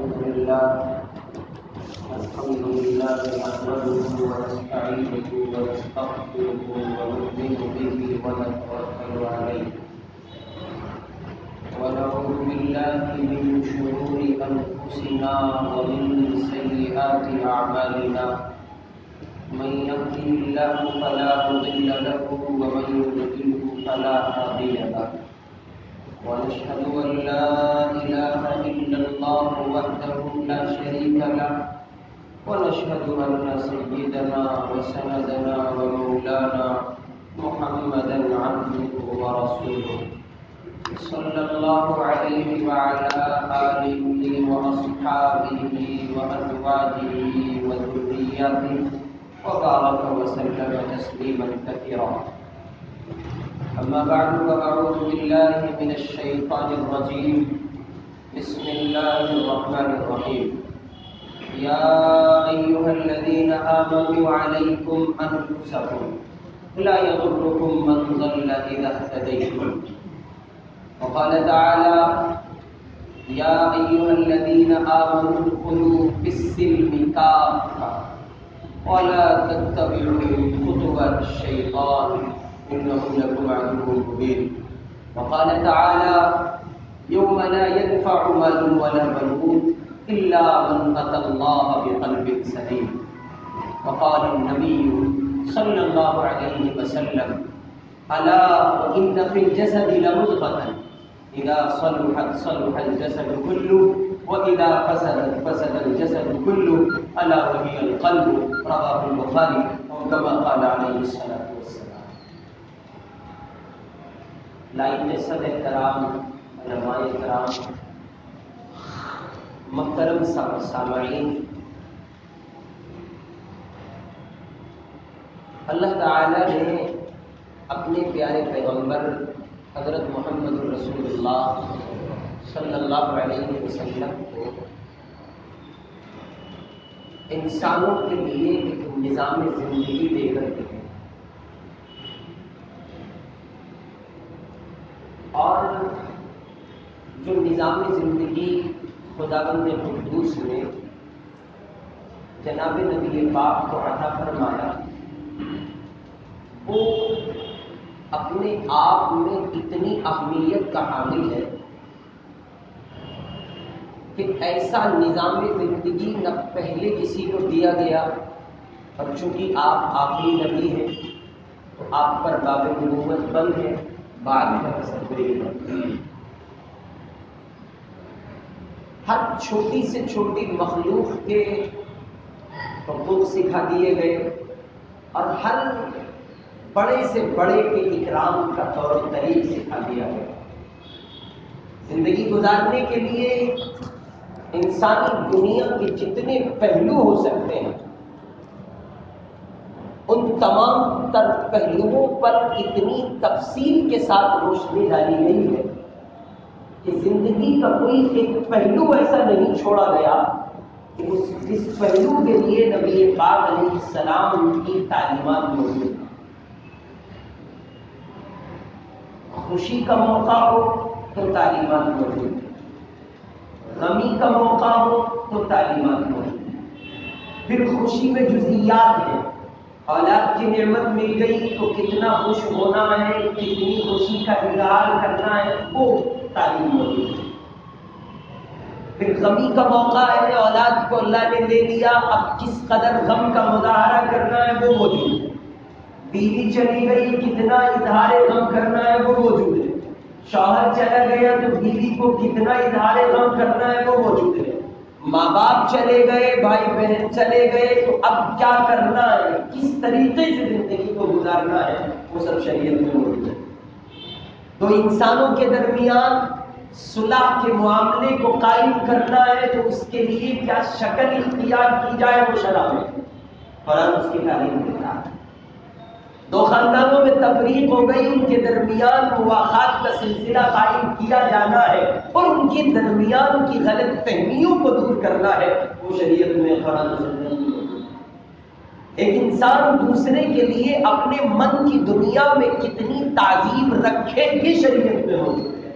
الحمد لله نحمده ونستعينه ونستغفره ونؤمن به ونتوكل عليه ونعوذ بالله من شرور أنفسنا ومن سيئات أعمالنا من يهده الله فلا مضل له ومن يضلل فلا هادي له ونشهد أن لا إله إلا الله وحده لا شريك له ونشهد أن سيدنا وسندنا ومولانا محمدا عبده ورسوله صلى الله عليه وعلى آله وأصحابه وأزواجه وذرياته وبارك وسلم تسليما كثيرا. أما بعد فأعوذ بالله من الشيطان الرجيم. بسم الله الرحمن الرحيم. يا أيها الذين آمنوا عليكم أنفسكم لا يضركم من ضل إذا اهتديتم. وقال تعالى يا أيها الذين آمنوا ادخلوا في السلم كافة ولا تتبعوا خطوات الشيطان إنه لكم عدو مبين. وقال تعالى يوم لا ينفع مال ولا بنون إلا من أتى الله بقلب سليم. وقال النبي صلى الله عليه وسلم ألا وإن في الجسد لمضغة إذا صلحت صلح الجسد كله وإذا فسدت فسد الجسد كله ألا وهي القلب. رواه البخاري وكما قال عليه الصلاة والسلام. لائق صدر کرام، علماء کرام، محترم سامعین، اللہ تعالی نے اپنے پیارے پیغمبر حضرت محمد رسول اللہ صلی اللہ علیہ وسلم کو انسانوں کے لیے ایک نظام زندگی دے کر کے اور جو نظام زندگی خداوند قدوس نے جناب نبی پاک کو عطا فرمایا وہ اپنے آپ میں اتنی اہمیت کا حامل ہے کہ ایسا نظام زندگی نہ پہلے کسی کو دیا گیا، اور چونکہ آپ آخری نبی ہیں تو آپ پر باب نبوت بند ہے، بعد میں تصویر ہے۔ ہر چھوٹی سے چھوٹی مخلوق کے حقوق سکھا دیے گئے اور ہر بڑے سے بڑے کے اکرام کا طور و طریق سکھا دیا گیا۔ زندگی گزارنے کے لیے انسانی دنیا کے جتنے پہلو ہو سکتے ہیں ان تمام تر پہلوؤں پر اتنی تفصیل کے ساتھ روشنی ڈالی گئی ہے کہ زندگی کا کوئی ایک پہلو ایسا نہیں چھوڑا گیا کہ اس پہلو کے لیے نبی پاک علیہ السلام کی تعلیمات موجود ہیں۔ خوشی کا موقع ہو تو تعلیمات موجود ہیں، غمی کا موقع ہو تو تعلیمات موجود ہیں۔ پھر خوشی میں جزئیات ہیں، اولاد کی نعمت مل گئی تو کتنا خوش ہونا ہے، کتنی خوشی کا اظہار کرنا ہے، وہ تعلیم موجود ہے۔ پھر غمی کا موقع ہے، اولاد کو اللہ نے لے لیا، اب کس قدر غم کا مظاہرہ کرنا ہے وہ موجود ہے۔ بیوی چلی گئی، کتنا اظہار غم کرنا ہے وہ موجود ہے۔ شوہر چلا گیا تو بیوی کو کتنا اظہار غم کرنا ہے وہ موجود ہے۔ ماں باپ چلے گئے، بھائی بہن چلے گئے تو اب کیا کرنا ہے، کس طریقے سے زندگی کو گزارنا ہے، وہ سب شریعت میں موجود ہے۔ تو انسانوں کے درمیان صلح کے معاملے کو قائم کرنا ہے تو اس کے لیے کیا شکل اختیار کی جائے وہ شرع میں قرآن اس کی تعلیم دیتا ہے۔ دو خاندانوں میں تفریق ہو گئی، ان کے درمیان مواخات کا سلسلہ قائم کیا جانا ہے اور ان کے درمیان کی غلط فہمیوں کو دور کرنا ہے، وہ شریعت میں قرآن ایک انسان دوسرے کے لیے اپنے من کی دنیا میں کتنی تعظیم رکھے یہ شریعت میں موجود ہے۔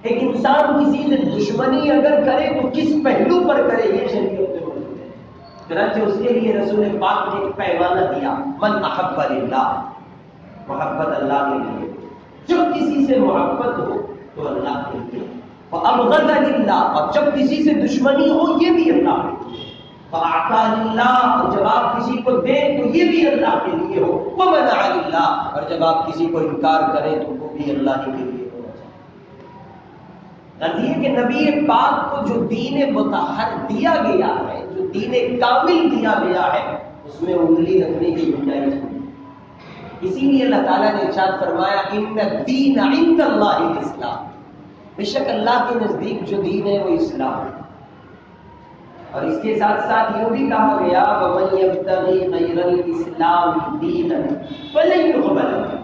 ایک انسان کسی سے دشمنی اگر کرے تو کس پہلو پر کرے یہ شریعت میں موجود ہے. چنانچہ اس کے لیے رسول پاک نے ایک پیمانہ دیا، من احب للہ، محبت اللہ کے لیے. جب کسی سے محبت ہو تو اللہ کے لیے، وابغض للہ، اور جب کسی سے دشمنی ہو یہ بھی اللہ کے لیے، فاعطى للہ، اور جب آپ کسی کو دیں تو یہ بھی اللہ کے لیے ہو، ومنع للہ، اور جب آپ کسی کو انکار کریں تو وہ بھی اللہ کے لیے ہونا چاہیے. کہ نبی پاک کو جو دین مطہر دیا گیا ہے، جو دین کامل دیا گیا ہے، اس میں انگلی رکھنے کی گنجائش نہیں. اسی لیے اللہ تعالیٰ نے ارشاد فرمایا ان الدین عند اللہ الاسلام، بے شک اللہ کے نزدیک جو دین ہے وہ اسلام ہے. اور اس کے ساتھ ساتھ یہ بھی کہا گیا وَمَن يَبْتَغِي غَيْرَ الْإِسْلَامِ دِينًا فَلَن يُقْبَلَ مِنْهُ،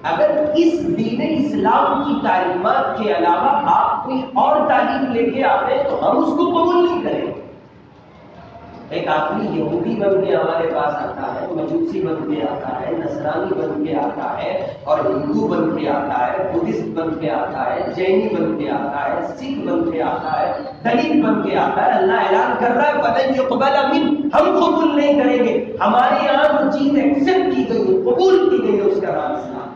اگر اس دین اسلام کی تعلیمات کے علاوہ آپ کوئی اور تعلیم لے کے آتے ہیں تو ہم اس کو قبول نہیں کریں گے. ایک آدمی یہودی بن کے ہمارے پاس آتا ہے، مجوسی بن کے آتا ہے، نصرانی بن کے آتا ہے، اور ہندو بن کے آتا ہے، بدھسٹ بن کے آتا ہے، جینی بن کے آتا ہے، سکھ بن کے آتا ہے، دلت بن کے آتا ہے. اللہ اعلان کر رہا ہے فَلَن يُقْبَلَ مِنْهُ، ہم قبول نہیں کریں گے. ہمارے یہاں جو چیز ایکسپٹ کی گئی، قبول کی گئی ہے، اس کا نام اسلام.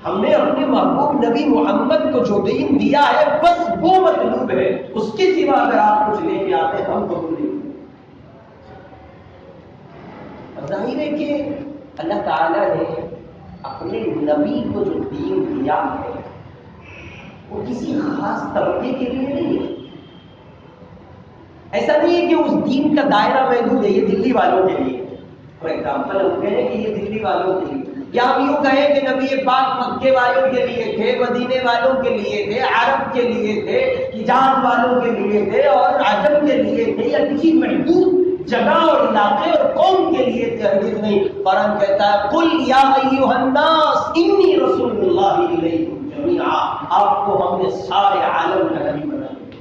ہم نے اپنے محبوب نبی محمد کو جو دین دیا ہے بس وہ مطلوب ہے، اس کے سوا اگر آپ کچھ لے کے آتے ہیں ہم قبول نہیں. ظاہر ہے کہ اللہ تعالیٰ نے اپنے نبی کو جو دین دیا ہے وہ کسی خاص طبقے کے لیے نہیں ہے. ایسا نہیں ہے کہ اس دین کا دائرہ محدود ہے یہ دلی والوں کے لیے. فار ایگزامپل ہم کہیں کہ یہ دلی والوں کے لیے، یا ہم یوں کہیں کہ نبی پاک مکے والوں کے لیے تھے، مدینے والوں کے لیے تھے، عرب کے لیے تھے، حجاز والوں کے لیے تھے، اور عجم کے لیے تھے، یا کسی محدود جگہ اور علاقے اور قوم کے لیے تحریر نہیں. قرآن کہتا ہے قل یا ایھا الناس انی رسول اللہ الیکم جمیعا، آپ کو ہم نے سارے عالم کا نبی بنا دیا.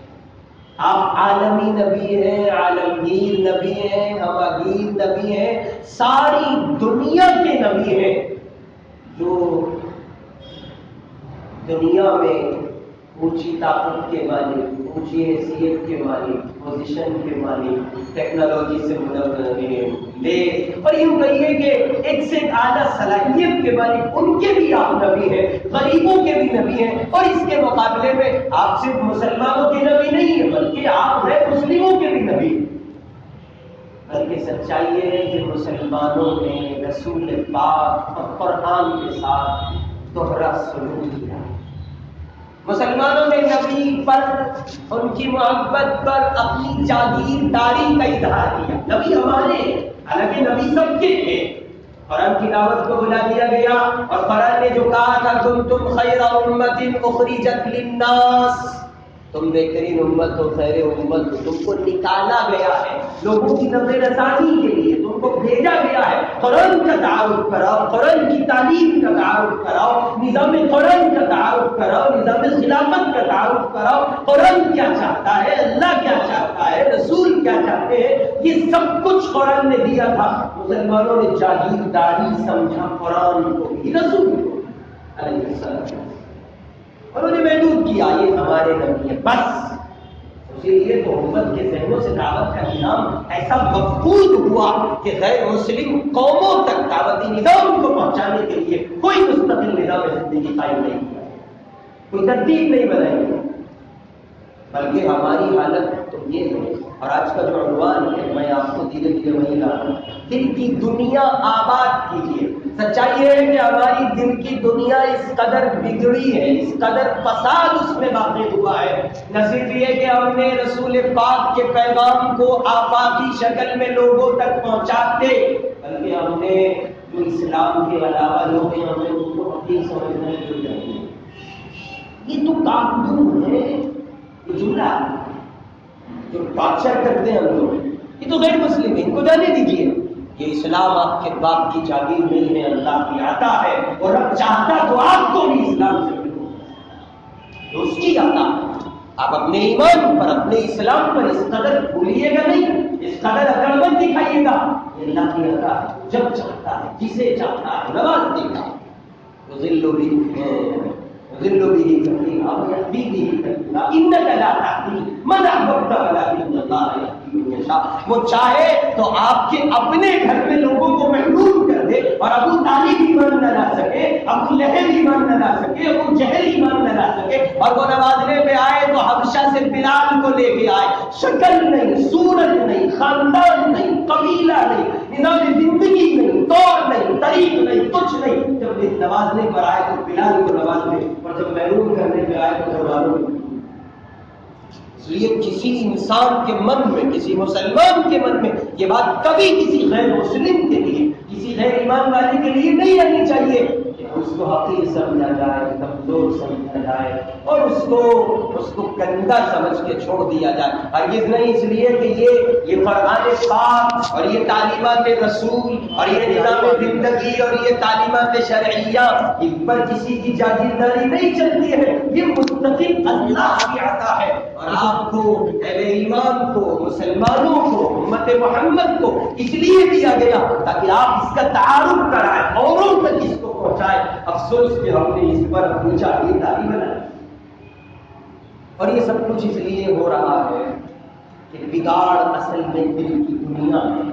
آپ عالمی نبی ہیں، عالمگیر نبی ہیں، ہماگیر نبی ہیں، ساری دنیا کے نبی ہیں. جو دنیا میں اونچی طاقت کے مالک، اونچی حیثیت کے مالک، پوزیشن کے مالک، ٹیکنالوجی سے لیس، اور یوں کہیے کہ ایک سے اعلیٰ صلاحیت کے مالک، ان کے بھی آپ نبی ہیں، غریبوں کے بھی نبی ہیں. اور اس کے مقابلے میں آپ صرف مسلمانوں کے نبی نہیں ہیں بلکہ آپ ہیں مسلموں کے بھی نبی. بلکہ سچائی یہ ہے کہ مسلمانوں نے رسول پاک اور قرآن کے ساتھ دوہرا سلوک کیا. مسلمانوں نے نبی پر، ان کی محبت پر اپنی جاگیرداری کا اظہار کیا. نبی ہمارے، حالانکہ نبی سب کے تھے. قرآن کی دعوت کو بلا دیا گیا، اور قرآن نے جو کہا تھا کنتم خیر امۃ اخرجت للناس، تم بہترین امت ہو، خیر امت ہو. تم کو نکالا گیا ہے لوگوں کی نظر رسانی کے لیے، تم کو بھیجا گیا ہے. قرآن کا تعارف کراؤ، قرآن کی تعلیم کا تعارف کراؤ، نظام قرآن کا تعارف کراؤ، نظام خلافت کا تعارف کراؤ. قرآن کیا چاہتا ہے، اللہ کیا چاہتا ہے، رسول کیا چاہتے ہیں، یہ سب کچھ قرآن نے دیا تھا. مسلمانوں نے جاگیرداری سمجھا قرآن کو بھی، رسول کو علیہ السلام، اور انہیں محدود کیا یہ ہمارے نبی ہے بس. اسی لیے تو امت کے ذہنوں سے دعوت کا نظام ایسا مفقود ہوا کہ غیر مسلم قوموں تک دعوتی نظام کو پہنچانے کے لیے کوئی مستقل نظام زندگی قائم نہیں کیا، کوئی ترتیب نہیں بنائی. بلکہ ہماری حالت تو یہ ہے، اور آج کا جو عنوان ہے میں آپ کو دھیرے دھیرے وہی لا رہا ہوں، دل کی دنیا آباد کیجیے. سچائی ہے کہ ہماری دل کی دنیا اس قدر بگڑی ہے، اس قدر فساد اس میں واقع ہوا ہے. نہ صرف یہ کہ ہم نے رسول پاک کے پیغام کو آفاقی شکل میں لوگوں تک پہنچاتے، بلکہ ہم نے جو اسلام کے علاوہ لوگ ہیں ہمیں ان کو اپنی سمجھنا شروع کر دیا. یہ تو کام ہے، یہ جملہ جو بادشاہ کرتے ہیں ہم لوگ، یہ تو غیر مسلم ہے، ان کو جانے دیجیے. یہ اسلام آپ کے باپ کی جاگیر نہیں ہے، اللہ کی عطا ہے، اور اب چاہتا تو آپ کو بھی اسلام سے جو اس کی عطا ہے. آپ اپنے ایمان پر، اپنے اسلام پر اس قدر بھولیے گا نہیں، اس قدر عقلمند دکھائیے گا. یہ اللہ کی عطا ہے، جب چاہتا ہے، جسے چاہتا ہے نواز دیتا ہے. يضل به كثيرا ويهدي به كثيرا انك لا تهدي من احببت ولكن الله يهدي من يشاء. وہ چاہے تو آپ کے اپنے گھر میں لوگوں کو محروم کر دے اور ابو طالب ایمان نہ لا سکے, ابو لہب ایمان نہ لا سکے, ابو جہل ایمان نہ لا سکے, اور وہ نوازنے پہ آئے تو حبشہ سے بلال کو لے کے آئے. شکل نہیں, صورت نہیں, خاندان نہیں, قبیلہ نہیں, نظام زندگی نہیں, دور نہیں, طریق نہیں, کچھ نہیں. جب نوازنے پر آئے تو بلال کو نوازنے, اور جب محروم کرنے پہ آئے تو نوازنے. اس لیے کسی انسان کے من میں, کسی مسلمان کے من میں یہ بات کبھی کسی غیر مسلم کے لیے, کسی غیر ایمان والے کے لیے نہیں رہنی چاہیے کہ اس کو حقیر سمجھا جائے, کمزور سمجھا جائے اور اس کو گندا سمجھ کے چھوڑ دیا جائے. ہرگز نہیں, اس لیے کہ یہ قرآن پاک اور یہ تعلیمات رسول اور یہ نظام زندگی اور یہ تعلیمات شرعیہ ان پر کسی کی جاگیرداری نہیں چلتی ہے. یہ مستقل اللہ کی عطا ہے, اور آپ کو, اہل ایمان کو, مسلمانوں کو, امت محمد کو اس لیے دیا گیا تاکہ آپ اس کا تعارف کرائیں, اوروں تک اس کو پہنچائیں. افسوس کہ ہم نے اس پر اپنی جاگیرداری بنائی, اور یہ سب کچھ اس لیے ہو رہا ہے کہ بگاڑ اصل میں دل کی دنیا ہے.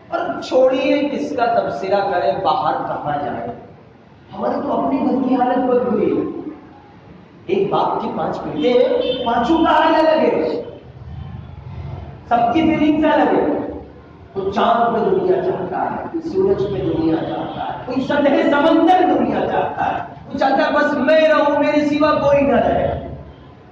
اور چھوڑیے کس کا تبصرہ کرے, باہر کہاں جائے, ہماری تو اپنی گھر کی حالت بد ہوئی. ایک باپ کی 5 بیٹے ہیں, 5 کا حال الگ ہے, سب کی فیلنگس الگ ہے. کوئی چاند پہ دنیا چاہتا ہے, کوئی سورج پہ دنیا چاہتا ہے, کوئی سطح سمندر دنیا چاہتا ہے, کوئی چاہتا ہے بس میں رہوں, میرے سوا کوئی نہ رہے.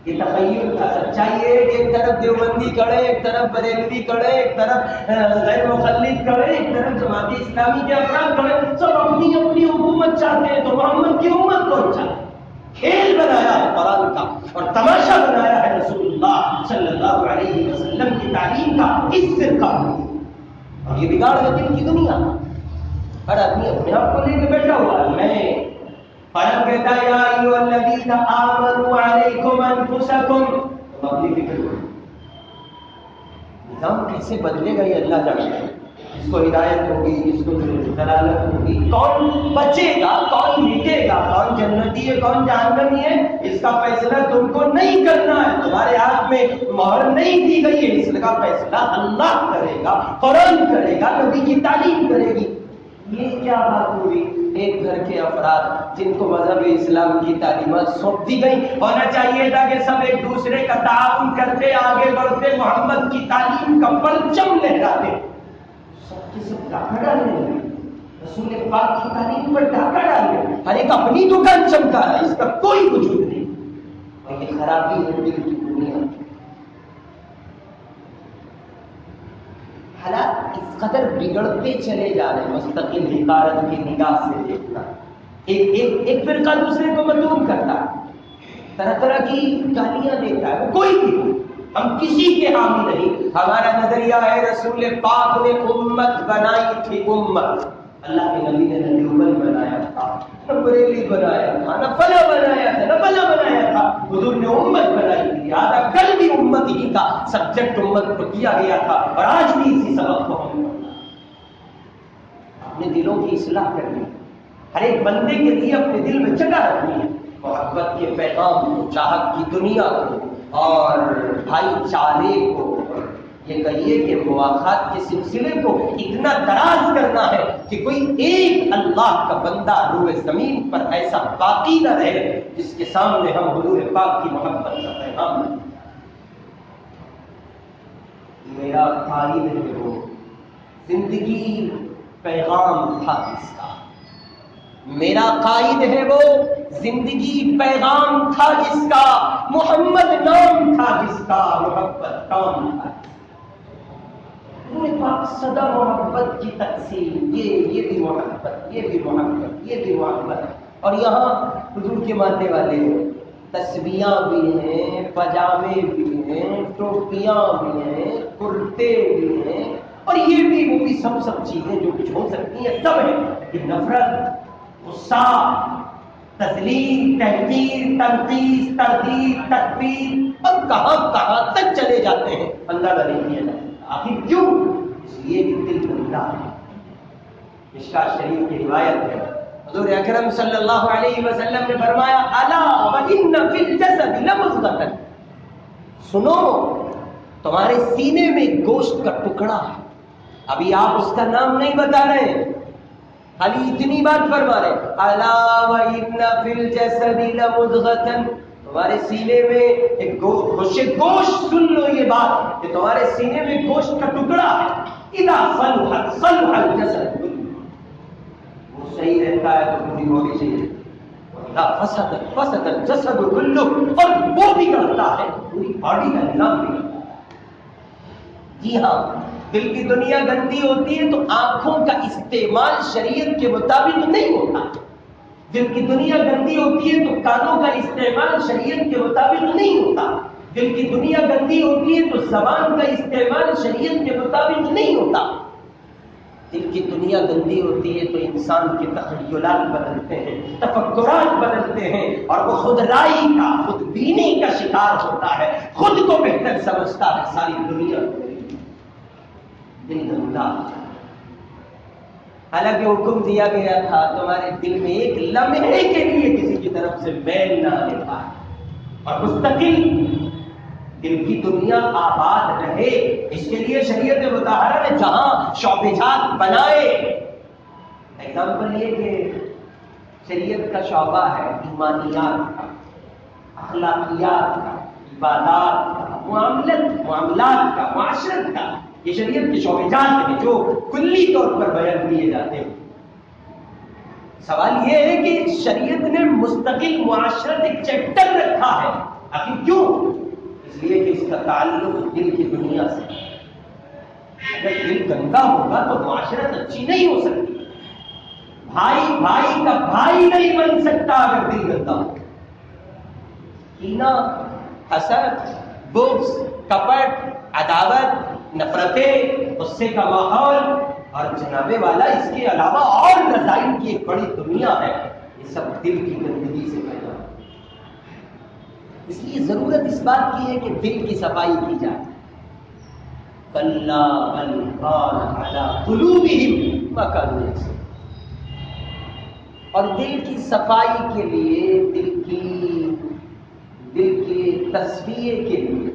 یہ تخیل کا سچائی ہے کہ ایک طرف دیوبندی کھڑے, ایک طرف بریلوی کھڑے, ایک طرف غیر مخلد کھڑے, ایک طرف جماعت اسلامی کے افراد کھڑے, سب اپنی اپنی حکومت چاہتے ہیں. تو محمد کی امت کون چاہتے ہیں؟ کھیل بنایا ہے قرآن کا اور تماشا بنایا ہے رسول اللہ صلی اللہ علیہ وسلم کی تعلیم کا اس فرقہ. اور یہ بگاڑ ہے دل کی دنیا. ہر آدمی اپنے آپ کو لے کے بیٹھا ہوا ہے. میں قرآن کہتا ہے یا ایھا الذین آمنوا علیکم انفسکم, تم اپنی فکر کرو. نظام کیسے بدلے گا یہ اللہ جانتا ہے. اس کو ہدایت ہوگی, اس کو دلالت ہوگی, کون بچے گا, کون مٹے گا, کون جنتی ہے, کون جہنمی ہے, اس کا فیصلہ تم کو نہیں کرنا ہے. تمہارے ہاتھ میں مہر نہیں دی گئی ہے, اس کا فیصلہ اللہ کرے گا, قرآن کرے گا, نبی کی تعلیم کرے گی. یہ کیا بات ہوئی؟ ایک گھر کے افراد جن کو مذہب اسلام کی تعلیمات سونپ دی گئی. ہونا چاہیے تھا کہ سب ایک دوسرے کا تعاون کرتے, آگے بڑھتے, محمد کی تعلیم کا پرچم لہراتے. سب کے سب ڈاکہ ڈالنے لگے, رسول پاک کی تعلیم پر ڈاکہ ڈالنے, ہر ایک اپنی دکان چمکا رہا ہے, اس کا کوئی وجود نہیں. اور یہ خرابی ہے دل کی دنیا. حالات اس قدر بگڑتے چلے جا رہے ہیں, مستقل حقارت کی نگاہ سے دیکھنا. ایک فرقہ دوسرے کو ملوم کرتا ہے, طرح طرح کی گالیاں دیتا ہے, وہ کوئی بھی. ہم کسی کے حامی نہیں. ہمارا نظریہ ہے رسول پاک نے امت بنائی تھی, امت. اللہ کے نبی نے نہ دیوبند بنایا تھا, نہ بریلی بنایا تھا, نہ فلاں بنایا تھا, نہ فلاں بنایا تھا. حضور نے امت بنائی تھی. آدھا کل بھی امت ہی کا سبجیکٹ امت کو دیا گیا تھا, اور آج بھی اسی سبق کو ہم اپنے دلوں کی اصلاح کرنی ہے. ہر ایک بندے کے لیے اپنے دل میں جگہ رکھنی ہے, محبت کے پیغام کو, چاہت کی دنیا کو, اور بھائی چارے کو. یہ کہیے کہ مواخات کے سلسلے کو اتنا دراز کرنا ہے کہ کوئی ایک اللہ کا بندہ روئے زمین پر ایسا باقی نہ رہے جس کے سامنے ہم حضور پاک کی محبت کا پیغام دیں. میرا قائد ہے وہ زندگی پیغام تھا جس کا, میرا قائد ہے وہ زندگی پیغام تھا جس کا, محمد نام تھا جس کا, محبت کام تھا. پاک صدا محبت کی تقسیم, یہ بھی محبت, یہ بھی محبت, یہ بھی محبت. اور یہاں حضور کے ماننے والے ہیں, تسبیحاں بھی ہیں, پاجامے بھی ہیں, ٹوپیاں بھی ہیں, کرتے بھی ہیں, اور یہ بھی وہ بھی سب چیزیں جو کچھ ہو سکتی ہیں سب ہے. لیکن نفرت, غصہ, تذلیل, تحقیر, تنقیص, تردید, تکبیر, اور کہاں تک چلے جاتے ہیں اندازہ نہیں کیا جاتا. آخر کیوں؟ اس لیے کہ دل گندا ہے. مشکات شریف کی روایت ہے حضور اکرم صلی اللہ علیہ وسلم نے فرمایا الا وان فی الجسد لمضغۃ، سنو تمہارے سینے میں گوشت کا ٹکڑا ہے. ابھی آپ اس کا نام نہیں بتا رہے، خالی اتنی بات فرما رہے الا وان فی الجسد لمضغۃ، تمہارے سینے میں ایک گوشت، سن لو یہ بات کہ تمہارے سینے میں گوشت کا ٹکڑا ہے. اذا صلحت صلح الجسد، وہ صحیح رہتا ہے تو پوری باڈی صحیح، فسد فسد الجسد كله، اور وہ بگڑتا ہے پوری باڈی کا نظام بگڑتا ہے. جی ہاں، دل کی دنیا گندی ہوتی ہے تو آنکھوں کا استعمال شریعت کے مطابق نہیں ہوتا. دل کی دنیا گندی ہوتی ہے تو کانوں کا استعمال شریعت کے مطابق نہیں ہوتا. دل کی دنیا گندی ہوتی ہے تو زبان کا استعمال شریعت کے مطابق نہیں ہوتا. دل کی دنیا گندی ہوتی ہے تو انسان کے تخیلات بدلتے ہیں، تفکرات بدلتے ہیں، اور وہ خود رائی کا، خود بینی کا شکار ہوتا ہے، خود کو بہتر سمجھتا ہے ساری دنیا کو. دل گندا، حالانکہ حکم دیا گیا تھا تمہارے دل میں ایک لمحے کے لیے کسی کی طرف سے میل نہ آنے پائے، اور مستقل دل کی دنیا آباد رہے. اس کے لیے شریعت مطہرہ نے جہاں شعبے جات بنائے، ایگزامپل یہ کہ شریعت کا شعبہ ہے ایمانیات کا، اخلاقیات کا، عبادات کا، معاملات کا، معاشرت کا. یہ شریعت کے شعبے جات ہیں جو کلی طور پر بیان کیے جاتے ہیں. سوال یہ ہے کہ شریعت نے مستقل معاشرت ایک چیپٹر رکھا ہے، آخر کیوں؟ اس لیے کہ اس کا تعلق دل کی دنیا سے. اگر دل گندا ہوگا تو معاشرت اچھی نہیں ہو سکتی. بھائی بھائی کا بھائی نہیں بن سکتا اگر دل گندا ہو. کینہ، حسد، بغض، کپٹ، عداوت، نفرتیں، غصے کا ماحول، اور جناب والا اس کے علاوہ اور رسائل کی ایک بڑی دنیا ہے. یہ سب دل کی گندگی سے پیدا ہے. اس لیے ضرورت اس بات کی ہے کہ دل کی صفائی کی جائے. کلا بل ران علی قلوبہم ما کانوا یکسبون. اور دل کی صفائی کے لیے، دل کی تصفیے کے لیے،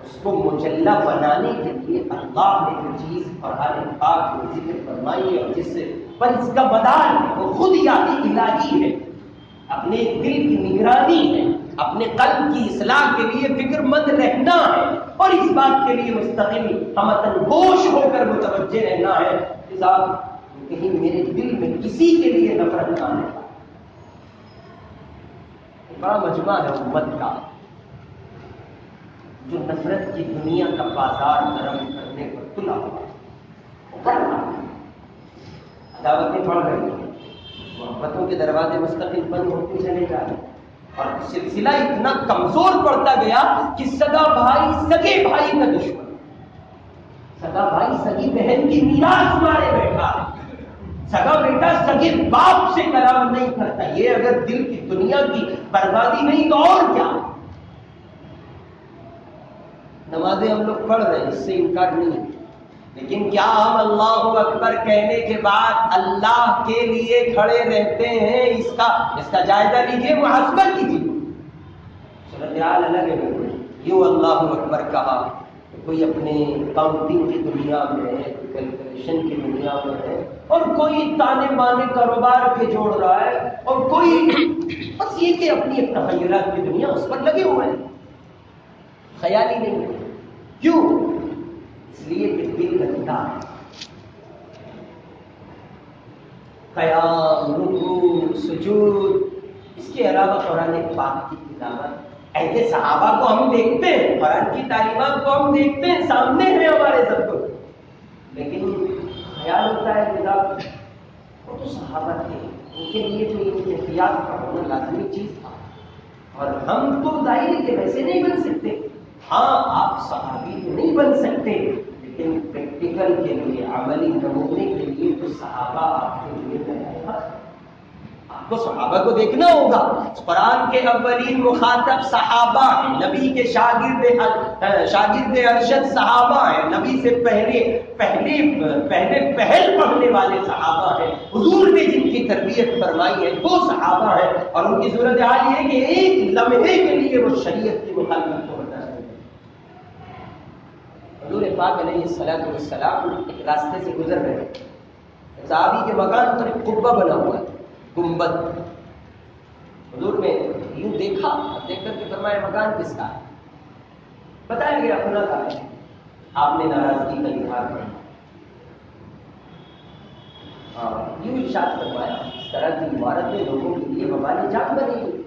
اس کو مجلہ بنانے کے لیے اللہ نے جو چیز قرآن پاک میں ذکر فرمائی اور جس پر اس کا مدار ہے وہ خود یادی الہی ہے. اپنے دل کی نگرانی ہے، اپنے قلب کی اصلاح کے لیے فکر مند رہنا ہے، اور اس بات کے لیے مستقل ہمتن گوش ہو کر متوجہ رہنا ہے کہ صاحب کہیں میرے دل میں کسی کے لیے نفرت نہ آنے. بڑا مجمع ہے امت کا جو نفرت کی دنیا کا بازار نرم کرنے پر تلا ہوا، وہ کر رہا ہے. عداوتیں بڑھ رہی ہیں، محبتوں کے دروازے مستقل بند ہوتے چلے جا رہے ہیں، اور سلسلہ اتنا کمزور پڑتا گیا کہ سگا بھائی سگے بھائی کا دشمن، سگا بھائی سگی بہن کی میراث مارے بیٹھا ہے، سگا بیٹا سگے باپ سے کلام نہیں کرتا. یہ اگر دل کی دنیا کی بربادی نہیں تو اور کیا؟ نمازیں ہم لوگ پڑھ رہے ہیں، اس سے انکار نہیں، لیکن کیا ہم اللہ اکبر کہنے کے بعد اللہ کے لیے کھڑے رہتے ہیں؟ اس کا جائزہ لیجیے، محاسبہ کیجیے. صورتحال الگ ہے. یوں اللہ اکبر کہا، کوئی اپنے کاؤنٹنگ کی دنیا میں ہے، کیلکولیشن کی دنیا میں ہے، اور کوئی تانے بانے کاروبار کے جوڑ رہا ہے، اور کوئی بس یہ کہ اپنی ایک تخیلات کی دنیا اس پر لگے ہوئے ہیں، خیال ہی نہیں ہے. کیوں؟ اس لیے کہ دل گندا ہے. قیام، رکوع، سجود، اس کے علاوہ قرآن پاک کی تلاوت. ایسے صحابہ کو ہم دیکھتے ہیں، قرآن کی تعلیمات کو ہم دیکھتے ہیں، سامنے ہیں ہمارے سب کو، لیکن خیال ہوتا ہے کہ وہ تو صحابہ تھے، ان کے لیے تو یہ احتیاط کا ہونا لازمی چیز تھا، اور ہم تو ظاہر ہے کہ ویسے نہیں بن سکتے. ہاں آپ صحابی تو نہیں بن سکتے، لیکن پریکٹیکل کے لیے، عملی نمونے کے لیے تو صحابہ آپ کے لیے بنایا. آپ تو صحابہ کو دیکھنا ہوگا. قرآن کے اولین مخاطب صحابہ ہیں، نبی کے شاگرد ارشد صحابہ ہیں، نبی سے پہلے پڑھنے والے صحابہ ہیں، حضور نے جن کی تربیت فرمائی ہے وہ صحابہ ہیں، اور ان کی صورتحال یہ ہے کہ ایک لمحے کے لیے وہ شریعت کی مخالفت کو بتا رہے ہیں. حضور پاک علیہ الصلوۃ والسلام ایک راستے سے گزر رہے ہیں، صحابی کے مکان پر ایک قبہ بنا ہوا ہے، گنبد. حضور نے یوں دیکھا، دیکھ کر کے فرمایا مکان کس کا ہے؟ بتایا گیا اپنا کا ہے. آپ نے ناراضگی کا اظہار کیا، یوں ارشاد فرمایا اس طرح کی عمارتیں لوگوں کے لیے وبال جان بنی ہوئی.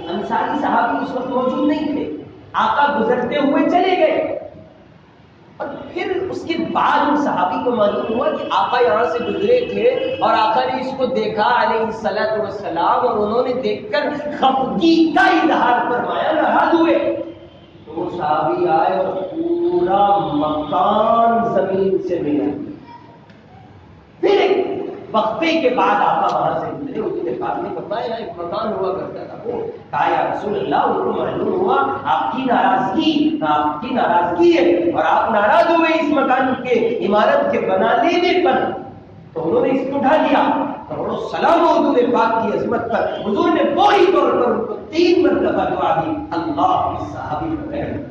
انصاری صحابی اس وقت موجود نہیں تھے، آقا گزرتے ہوئے چلے گئے، اور پھر اس کے بعد ان صحابی کو معلوم ہوا کہ آقا یہاں سے گزرے تھے اور آقا نے اس کو دیکھا علیہ الصلوۃ والسلام، اور انہوں نے دیکھ کر خفگی کا اظہار فرمایا، ناراض ہوئے. تو وہ صحابی آئے اور پورا مکان زمین سے ملا. پھر ایک وقفے کے بعد آقا وہاں سے گزرے، اس نے پاک نے فرمایا ایک مکان ہوا کرتا تھا، وہ کہا یا رسول اللہ ان کو معلوم ہوا آپ کی ناراضگی ہے اور آپ ناراض ہوئے اس مکان کے عمارت کے بنا لینے پر، تو انہوں نے اس کو اٹھا لیا. اور سلام حضور پاک کی عظمت پر حضور نے فوری طور پر ان کو 3 مرتبہ دعا دی، اللہ اس صحابی پر رحم.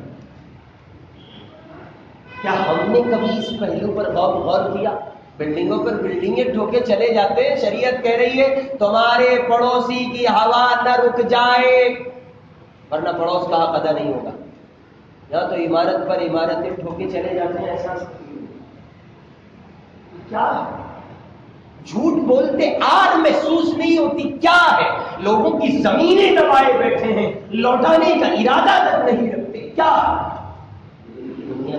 کیا ہم نے کبھی اس پہلو پر غور کیا؟ بلڈنگوں پر بلڈنگیں ٹھوکے چلے جاتے ہیں، شریعت کہہ رہی ہے تمہارے پڑوسی کی ہوا نہ رک جائے ورنہ پڑوس کا حق ادا نہیں ہوگا. یا تو عمارت پر عمارتیں ٹھوکے چلے جاتے ہیں، احساس کیا ہے؟ جھوٹ بولتے آر محسوس نہیں ہوتی کیا ہے؟ لوگوں کی زمینیں دبائے بیٹھے ہیں، لوٹانے کا ارادہ تک نہیں رکھتے کیا ہے؟ دنیا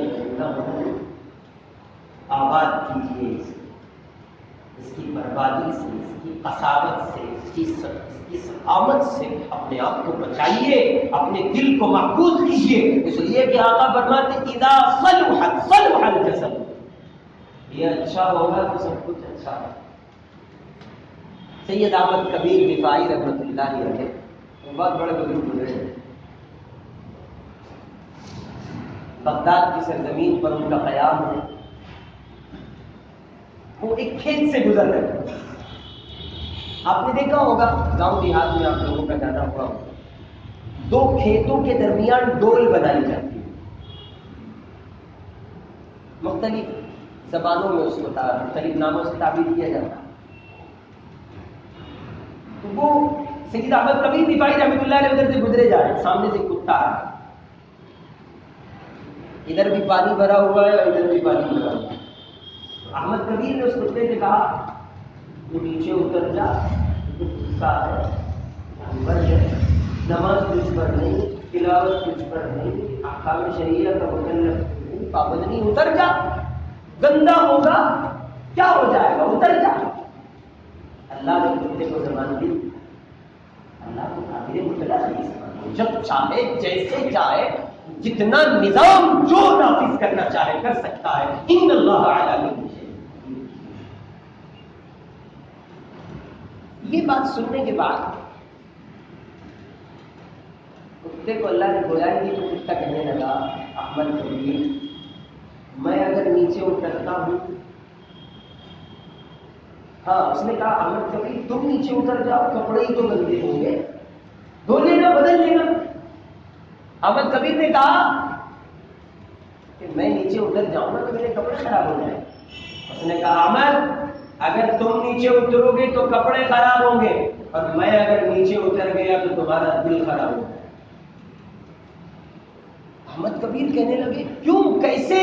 آباد کیجیے، اس کی بربادی سے، اس کی قساوت سے، اس کی سخاوت سے اپنے آپ کو بچائیے، اپنے دل کو محفوظ کیجیے. اس لیے کہ آقا فرماتے اذا صلح الجسد، یہ اچھا ہوگا تو سب کچھ اچھا ہے. سید احمد کبیر رفاعی رحمۃ اللہ علیہ بہت بڑے بزرگ گزرے ہیں. بغداد کی سرزمین پر ان کا قیام ہے. وہ ایک کھیت سے گزر رہے ہیں. آپ نے دیکھا ہوگا گاؤں دیہات میں آپ لوگوں کا جانا ہوا، 2 کھیتوں کے درمیان ڈول بنائی جاتی ہے. مختلف زبانوں میں اس کو مختلف ناموں سے تعبیر کیا جاتا ہے. تو وہ سید احمد کبیر رفاعی رحمۃ اللہ علیہ ادھر سے گزرے جا رہے ہیں، سامنے سے کتا آ رہا ہے، ادھر بھی پانی بھرا ہوا ہے اور ادھر بھی پانی بھرا ہوا ہے. احمد کبیر نے اس کتے سے کہا تو نیچے اتر جا، کتا ہے مر جائے، نماز تجھ پر نہیں، تلاوت تجھ پر نہیں، احکام شریعہ کا مکلف نہیں، پابند نہیں، اتر جا، گندا ہوگا کیا ہو جائے گا، اتر جا. اللہ نے کتے کو زبان دی، اللہ کو قادر مطلق نہیں سمجھا، جب چاہے جیسے چاہے جتنا نظام جو نافذ کرنا چاہے کر سکتا ہے. ان اللہ علی کل شیء. یہ بات سننے کے بعد کتے کو اللہ نے گویا دی تو کتا کہنے لگا احمد کبیر میں اگر نیچے اترتا ہوں، ہاں اس نے کہا احمد کبیر تم نیچے اتر جاؤ، کپڑے ہی تو گندے ہوں گے، دھو لینا بدل لینا. احمد کبیر نے کہا کہ میں نیچے اتر جاؤں نا تو میرے کپڑے خراب ہو جائیں. اس نے کہا احمد اگر تم نیچے اترو گے تو کپڑے خراب ہوں گے، اور میں اگر نیچے اتر گیا تو تمہارا دل خراب ہو جائے. احمد کبیر کہنے لگے کیوں، کیسے؟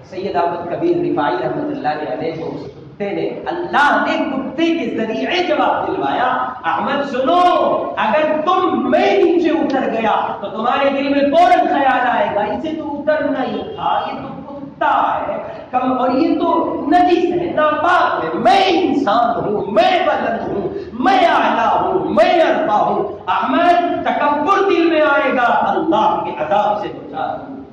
سید احمد کبیر رفاعی رحمۃ اللہ علیہ کو اس کتے نے، اللہ نے کتے کے ذریعے جواب دلوایا احمد سنو، اگر میں نیچے اتر گیا تو تمہارے دل میں فوراً خیال آئے گا اسے تو اترنا ہی تھا، یہ تو کتا ہے کم، اور یہ تو نجس ہے، ناپاک ہے، میں انسان ہوں، میں بلند ہوں، میں اعلیٰ ہوں، میں ارفع ہوں. احمد تکبر دل میں آئے گا، اللہ کے عذاب سے دوچار ہوں.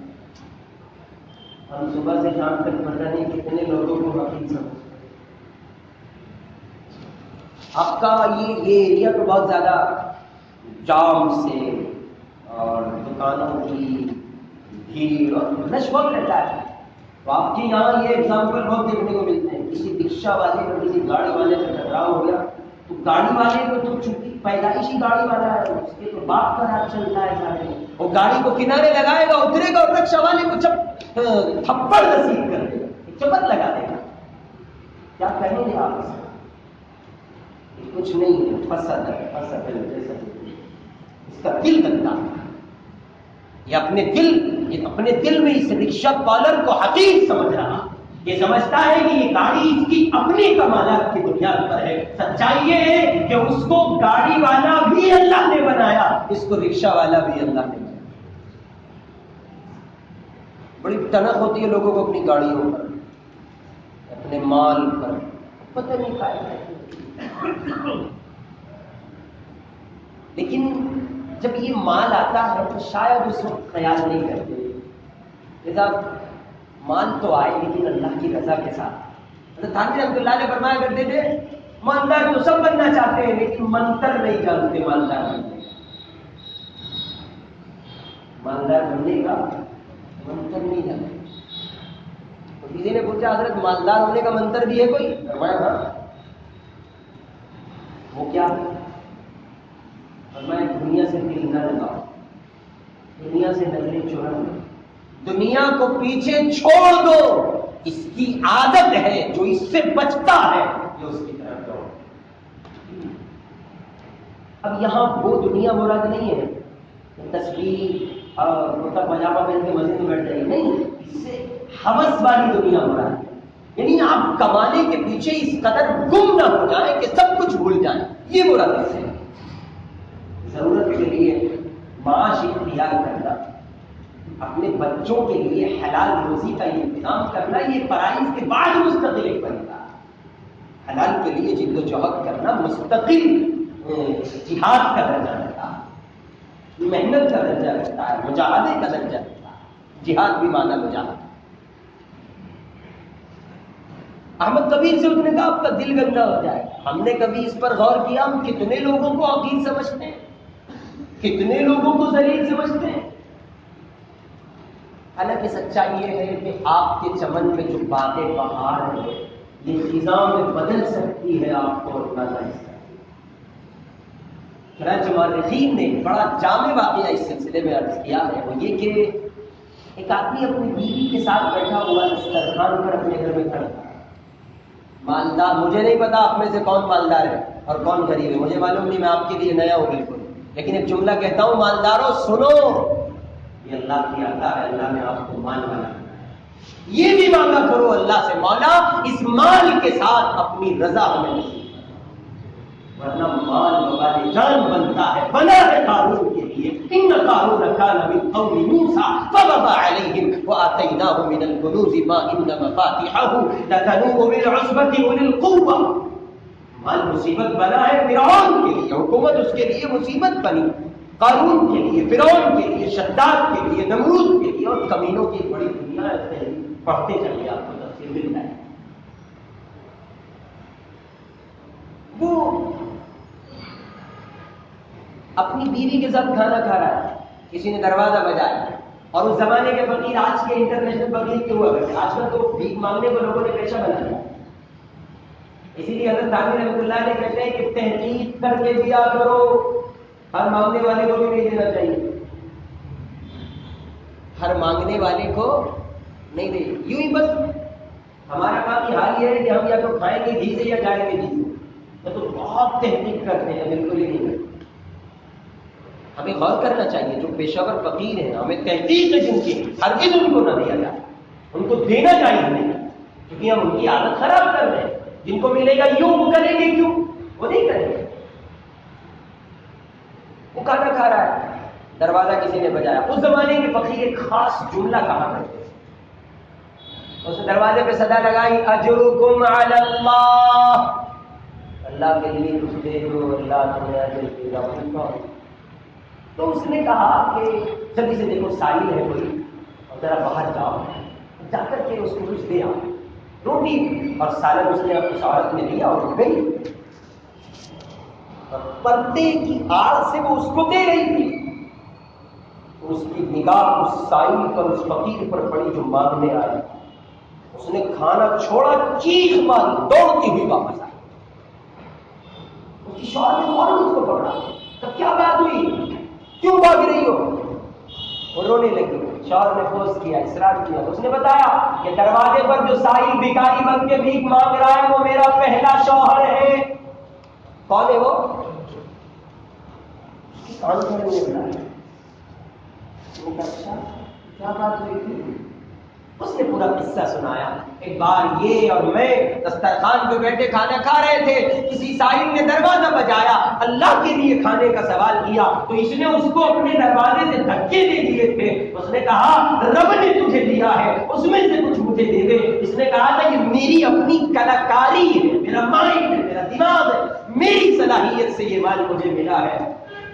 ہم صبح سے شام تک پتہ نہیں کتنے لوگوں کو حقیق سمجھتے. آپ کا یہ ایریا تو بہت زیادہ جام سے اور دکانوں کی بھیڑ اور رش بہت رہتا ہے، تو آپ کے یہاں یہ ایگزامپل بہت دیکھنے کو ملتے ہیں. کسی رکشا والے کا کسی گاڑی والے سے ٹکراؤ ہو گیا تو گاڑی والے کو تو چونکہ پیدائشی گاڑی والا ہے، اس کے تو باپ کا راج چلتا ہے سارے، وہ گاڑی کو کنارے لگائے گا، اترے گا اور رکشا والے کو تھپڑ نصیب کر دے گا، چپت لگا دے گا. کیا کہیں گے آپ اس کو؟ کچھ نہیں ہے، فسد ہے جیسا اس کا دل گندا ہے. یہ اپنے دل میں اس رکشا پالر کو حقیر سمجھ رہا، یہ سمجھتا ہے کہ یہ گاڑی اس کی اپنی کمالات کی بنیاد پر ہے. سچائی یہ ہے کہ اس کو گاڑی والا بھی اللہ نے بنایا، اس کو رکشا والا بھی اللہ نے بنایا. بڑی ٹنک ہوتی ہے لوگوں کو اپنی گاڑیوں پر، اپنے مال پر، پتہ نہیں کھائے. لیکن جب یہ مال آتا ہے تو شاید اس وقت خیال نہیں کرتے لہذا مال تو آئے لیکن اللہ کی رضا کے ساتھ. حضرت تھانوی رحمۃ اللہ علیہ فرمایا کرتے تھے مالدار تو سب بننا چاہتے ہیں لیکن منتر نہیں جانتے مالدار بننے کا. مالدار بننے کا منتر نہیں جانتے. تو کسی نے پوچھا حضرت مالدار ہونے کا منتر بھی ہے کوئی؟ فرمایا ہاں. وہ کیا ہے؟ فرمایا دنیا سے دل نہ لگاؤ، دنیا سے نظریں چورا دو، دنیا کو پیچھے چھوڑ دو. اس کی عادت ہے، جو اس سے بچتا ہے جو اس کی طرف دوڑ. اب یہاں وہ دنیا مراد نہیں ہے تصویر اور کرتا پاجامہ پہن کے مزے میں بیٹھ جائے، نہیں، اس سے ہوس والی دنیا مراد ہے. یعنی آپ کمانے کے پیچھے اس قدر گم نہ ہو جائیں کہ سب کچھ بھول جائیں، یہ مراد اس سے. ضرورت کے لیے معاش اختیار کرنا، اپنے بچوں کے لیے حلال روزی کا انتظام کرنا، یہ فرائض کے بعد مستقل ایک بنتا ہے. حلال کے لیے جد و جہد کرنا مستقل جہاد کا درجہ رکھتا ہے، محنت کا درجہ رکھتا ہے، مجاہدے کا درجہ رکھتا ہے. جہاد بھی مانا مجاہدہ. احمد کبیر سے اس نے کہا آپ کا دل گندا ہو جائے. ہم نے کبھی اس پر غور کیا؟ ہم کتنے لوگوں کو حقیر سمجھتے ہیں، کتنے لوگوں کو ذلیل سمجھتے ہیں. حالانکہ سچائی یہ ہے کہ آپ کے چمن میں جو باتیں بہار ہے یہ خزاں میں بدل سکتی ہے آپ کو اندازہ اس کا. چنانچہ مورخین نے بڑا جامع واقعہ اس سلسلے میں عرض کیا ہے، وہ یہ کہ ایک آدمی اپنی بیوی کے ساتھ بیٹھا ہوا دسترخوان پر اپنے گھر میں کھڑا. مالدار، مجھے نہیں پتا آپ میں سے کون مالدار ہے اور کون غریب ہے، مجھے معلوم نہیں، میں آپ کے لیے نیا ہوں بالکل، لیکن ایک جملہ کہتا ہوں مالداروں سنو، یہ اللہ کی عطا ہے، اللہ نے آپ کو مال بنایا. یہ بھی مانگا کرو اللہ سے، مولا اس مال کے ساتھ اپنی رضا ہمیں نصیب کر، ورنہ مال وبال جان بنتا ہے. بنا ہے قارون کے لیے، ان قارون کان من قوم موسیٰ فبغى عليهم وآتيناه من الكنوز ما ان مفاتحه لتنوء بالعصبة أولي القوة. مال مصیبت بنا ہے فرعون کے لیے، حکومت اس کے لیے مصیبت بنی، قارون کے لیے، فرعون کے لیے، شداد کے لیے، نمرود کے لیے، اور کمینوں کی بڑی دنیا ہے. پڑھتے چلیے آپ کو تفسیر ملتا ہے. وہ اپنی بیوی کے ساتھ کھانا کھا رہا ہے، کسی نے دروازہ بجایا، اور اس زمانے کے فقیر آج کے انٹرنیشنل فقیر کیوں ہوا کرتے؟ آج کل تو بھیک مانگنے کو لوگوں نے پیشہ بنا دیا. اسی لیے حضرت تھانوی رحمۃ اللہ علیہ کہتے ہیں کہ تحقیق کر کے دیا کرو، ہر مانگنے والے کو بھی نہیں دینا چاہیے، ہر مانگنے والے کو نہیں دے. یوں ہی بس ہمارا کام یہ حال یہ ہے کہ ہم یا تو کھائیں گے گھی سے یا جائیں گے گھی سے، تو بہت تحقیق کرتے ہیں، بالکل ہی نہیں کرتے. ہمیں غور کرنا چاہیے، جو پیشہ ور فقیر ہیں ہمیں تحقیق ہے جن کی، ہرگز ان کو نہ دیا جائے، ان کو دینا چاہیے نہیں، کیونکہ ہم ان کی عادت خراب کر رہے ہیں. جن کو ملے گا یوں وہ کریں گے کیوں؟ وہ نہیں کریں گے. وہ کھانا کھا رہا ہے، دروازہ کسی نے بجایا. اس زمانے کے فقیر ایک خاص جملہ کہا کرتے تھے، اس نے دروازے پہ صدا لگائی اجرکم علی اللہ، اللہ کے لیے کچھ دے دو، اللہ تمہیں اجر دے گا. تو اس نے کہا کہ جلدی سے دیکھو ساحل ہے کوئی، اور ذرا باہر جاؤ، جا کر کے اس کو کچھ دے آؤ، روٹی اور سالن اس نے اس عورت نے دیا اور گئی. اور پردے کی آڑ سے وہ اس کو دے رہی تھی. اس کی نگاہ اس سائل پر، اس فقیر پر پڑی جو مانگنے آئی. اس نے کھانا چھوڑا، چیخ ماری، دوڑتی ہوئی واپس آئی. اس کی شوہر نے فوراً اس کو پکڑا. تب کیا بات ہوئی، کیوں بھاگ رہی ہو؟ وہ رونے لگی. شوہر نے فورس کیا، اصرار کیا. اس نے بتایا کہ دروازے پر جو سائل بھکاری بن کے بھیک مانگ رہا ہے وہ میرا پہلا شوہر ہے. کون ہے وہ؟ کان کھڑے ہوئے بتایا. اچھا کیا بات ہوئی تھی؟ اس نے پورا قصہ سنایا. ایک بار یہ اور میں دسترخوان پہ بیٹھے کھانا کھا رہے تھے، کسی سائل نے دروازہ بجایا، اللہ کے لیے کھانے کا سوال کیا تو اس نے اس کو اپنے دروازے سے دھکے دے دیے تھے. اس نے کہا رب نے تجھے دیا ہے، اس میں سے کچھ مجھے دے دے. اس نے کہا تھا کہ میری اپنی کلاکاری ہے، میرا مائنڈ ہے، میرا دماغ ہے، میری صلاحیت سے یہ مال مجھے ملا ہے.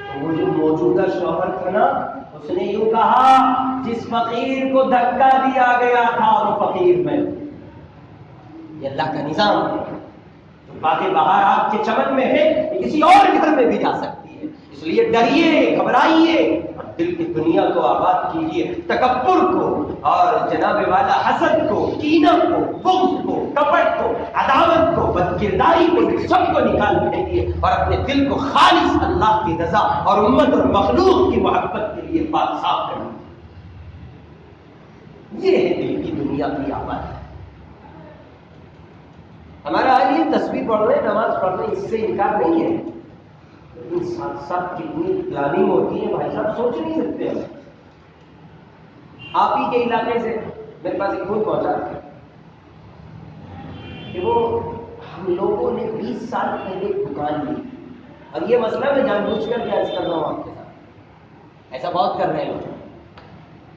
تو وہ جو موجودہ شوہر تھا نا، اس نے یوں کہا جس فقیر کو دھکا دیا گیا تھا وہ فقیر میں. یہ اللہ کا نظام ہے. جو باتیں باہر آپ کے چمن میں ہے یہ کسی اور گھر میں بھی جا سکتی ہے. اس لیے ڈریے، گھبرائیے اور دل کی دنیا کو آباد کیجیے. تکبر کو اور جناب والا حسد کو، کینہ کو، بغض کو، کپٹ کو، عداوت کو، بدکرداری کو، سب کو نکال پھینکیے اور اپنے دل کو خالص اللہ کی رضا اور امت اور مخلوق کی محبت کے لیے پاک صاف کریں. یہ ہے دل کی دنیا کی آبادی. ہمارا حال یہ تسبیح پڑھنے، نماز پڑھنے، اس سے انکار نہیں ہے، لیکن ساتھ ساتھ کتنی پلاننگ ہوتی ہے بھائی صاحب، سوچ نہیں سکتے ہم. آپ ہی کے علاقے سے میرے پاس ایک فون پہنچا کہ وہ ہم لوگوں نے 20 سال پہلے ایک دکان لی. اور یہ مسئلہ میں جان بوجھ کر عرض کر رہا ہوں آپ کے ساتھ، ایسا بہت کر رہے ہیں لوگ.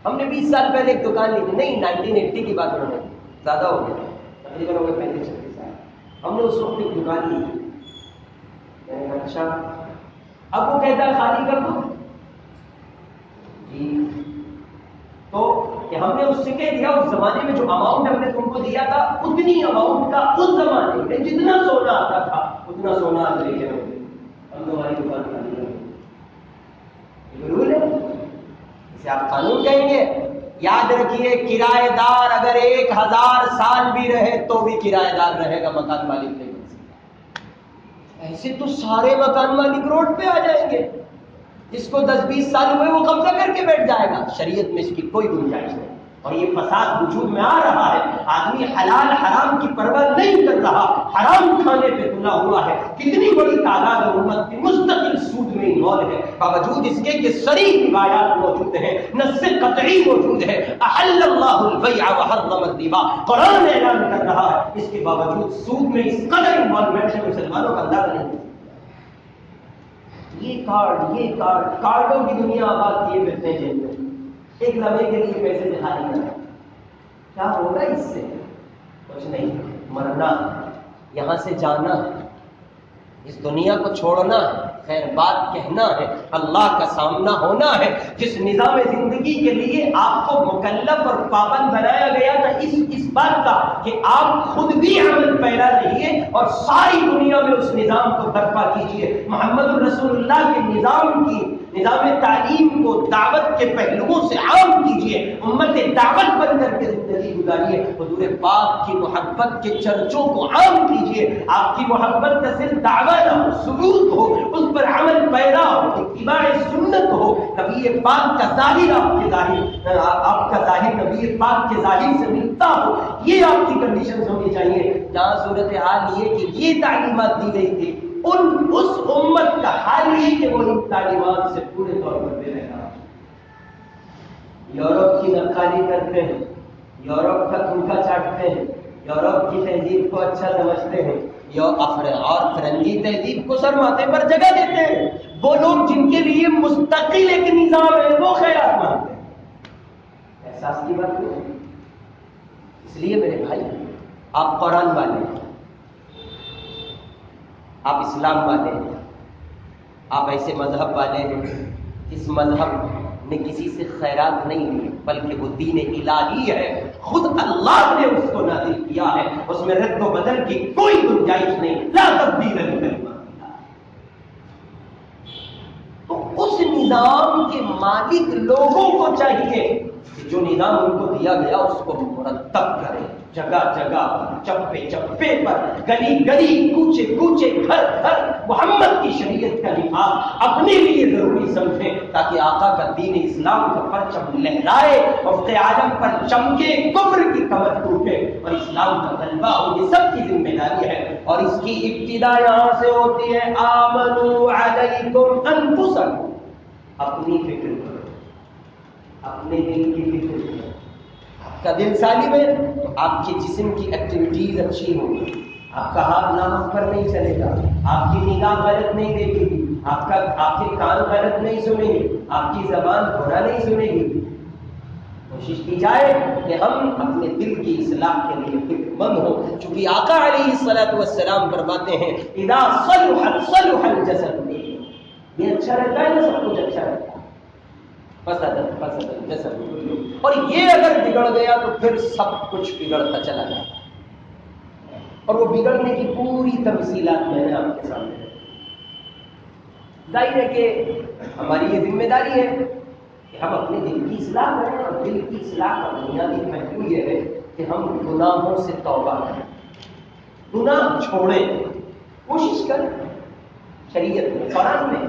ہم نے 20 سال پہلے ایک دکان لی تھی. نہیں، 1980 کی بات انہوں نے، زیادہ ہو گیا، تقریباً ہو گئے 35-36 سال. ہم نے اس وقت ایک دکان لی تھی. میں نے کہا اچھا. اب وہ کہتا ہے خالی کر دو. جی. تو کہ ہم نے اس سے کہہ دیا اس زمانے میں جو اماؤنٹ ہم نے تم کو دیا تھا اتنی اماؤنٹ کا اس زمانے میں جتنا سونا آتا تھا اتنا سونا آج لے کے ہم تمہاری دکان خالی کر دیں. یہ رول ہے، اسے آپ قانون کہیں گے. یاد رکھیے کرایہ دار اگر 1000 سال بھی رہے تو بھی کرایہ دار رہے گا، مکان مالک نہیں بن سکتا. ایسے تو سارے مکان مالک روڈ پہ آ جائیں گے. جس کو 10-20 سال ہوئے وہ قبضہ کر کے بیٹھ جائے گا. شریعت میں اس کی کوئی گنجائش نہیں. اور یہ فساد وجود میں آ رہا ہے. آدمی حلال حرام کی پرواہ نہیں کر رہا، حرام کھانے پہ تلا ہوا ہے. کتنی بڑی تعداد امت کی مستقل سود میں انوالو ہے، باوجود اس کے کہ صریح روایات موجود ہیں، نص قطعی موجود ہے. احل اللہ البیع وحرم الربا، قرآن اعلان کر رہا ہے. اس کے باوجود سود میں اس قدر انوالومنٹ ہے مسلمانوں کا اندازہ نہیں. یہ کارڈوں کی دنیا آباد کیے بیٹھے ہیں جیل میں. ایک لمحے کے لیے پیسے دکھائی کرنا، کیا ہوگا اس سے؟ کچھ نہیں. مرنا، یہاں سے جانا، اس دنیا کو چھوڑنا ہے، خیر بات کہنا ہے، اللہ کا سامنا ہونا ہے. جس نظام زندگی کے لیے آپ کو مکلف اور پابند بنایا گیا تھا اس بات کا کہ آپ خود بھی عمل پیرا رہیے اور ساری دنیا میں اس نظام کو برپا کیجیے. محمد الرسول اللہ کے نظام تعلیم کو دعوت کے پہلوؤں سے عام کیجیے. امت دعوت بن کر کے زندگی گزاریے. حضور پاک کی محبت کے چرچوں کو عام کیجیے. آپ کی محبت کا صرف دعوت ہو، سلوک ہو، اس پر عمل پیرا ہو، اتباع سنت ہو. نبی پاک کا ظاہر آپ کا ظاہر نبی پاک کے ظاہر سے ملتا ہو. یہ آپ کی کنڈیشنز ہونی چاہیے. جہاں صورتحال یہ کہ یہ تعلیمات دی گئی تھی، اس امت کا حال یہ کہ وہ ان تعلیمات سے پورے طور پر بے رہا. یورپ کی نقالی کرتے ہیں، یورپ کا تھوکا چاٹتے ہیں، یورپ کی تہذیب کو اچھا سمجھتے ہیں، اور فرنگی تہذیب کو سر ماتھے پر جگہ دیتے ہیں. وہ لوگ جن کے لیے مستقل ایک نظام ہے وہ خیرات مانگتے ہیں. احساس کی بات نہیں. اس لیے میرے بھائی، آپ قرآن والے ہیں، آپ اسلام والے ہیں، آپ ایسے مذہب والے ہیں اس مذہب نے کسی سے خیرات نہیں لی، بلکہ وہ دین الہی ہے. خود اللہ نے اس کو نازل کیا ہے، اس میں رد و بدل کی کوئی گنجائش نہیں. لا تبدیل لکلمات اللہ. نظام کے مالک لوگوں کو چاہیے کہ جو نظام ان کو دیا گیا اس کو مرتب کرے، جگہ جگہ چپے چپے پر، گلی گلی، کوچے کوچے، گھر گھر محمد کی شریعت کا لحاظ اپنے لیے ضروری سمجھیں، تاکہ آقا کا دین اسلام کا پرچم لہرائے، مفت اعظم پر چمکے، کفر کی کمر ٹوٹے اور اسلام کا غلبہ ہو۔ یہ سب کی ذمہ داری ہے، اور اس کی ابتدا یہاں سے ہوتی ہے، آمنوا علیکم انفسکم، اپنی فکر کرو، اپنے دل کی فکر کرو۔ آپ کا دل سالم ہے تو آپ کے جسم کی ایکٹیویٹیز اچھی ہوں گی، آپ کا ہاتھ نامہ پر نہیں چلے گا، آپ کی نگاہ غلط نہیں دیکھے گی، آپ کے کان غلط نہیں سنیں گے، آپ کی زبان برا نہیں سنے گی۔ کوشش کی جائے کہ ہم اپنے دل کی اصلاح کے لیے فکر مند ہوں، چونکہ آقا علیہ الصلوۃ والسلام فرماتے ہیں اذا صلحت صلح الجسد، یہ اچھا رہتا ہے نا، سب کچھ اچھا رہتا ہے، فسد الجسد كله، اور یہ اگر بگڑ گیا تو پھر سب کچھ بگڑتا چلا جاتا ہے، اور وہ بگڑنے کی پوری تفصیلات میں نے آپ کے سامنے رکھی۔ ظاہر ہے کہ ہماری یہ ذمہ داری ہے کہ ہم اپنے دل کی اصلاح کریں، اور دل کی اصلاح کا بنیادی پہلو یہ ہے کہ ہم گناہوں سے توبہ کریں، گناہ چھوڑیں، کوشش کریں۔ شریعت میں، قرآن میں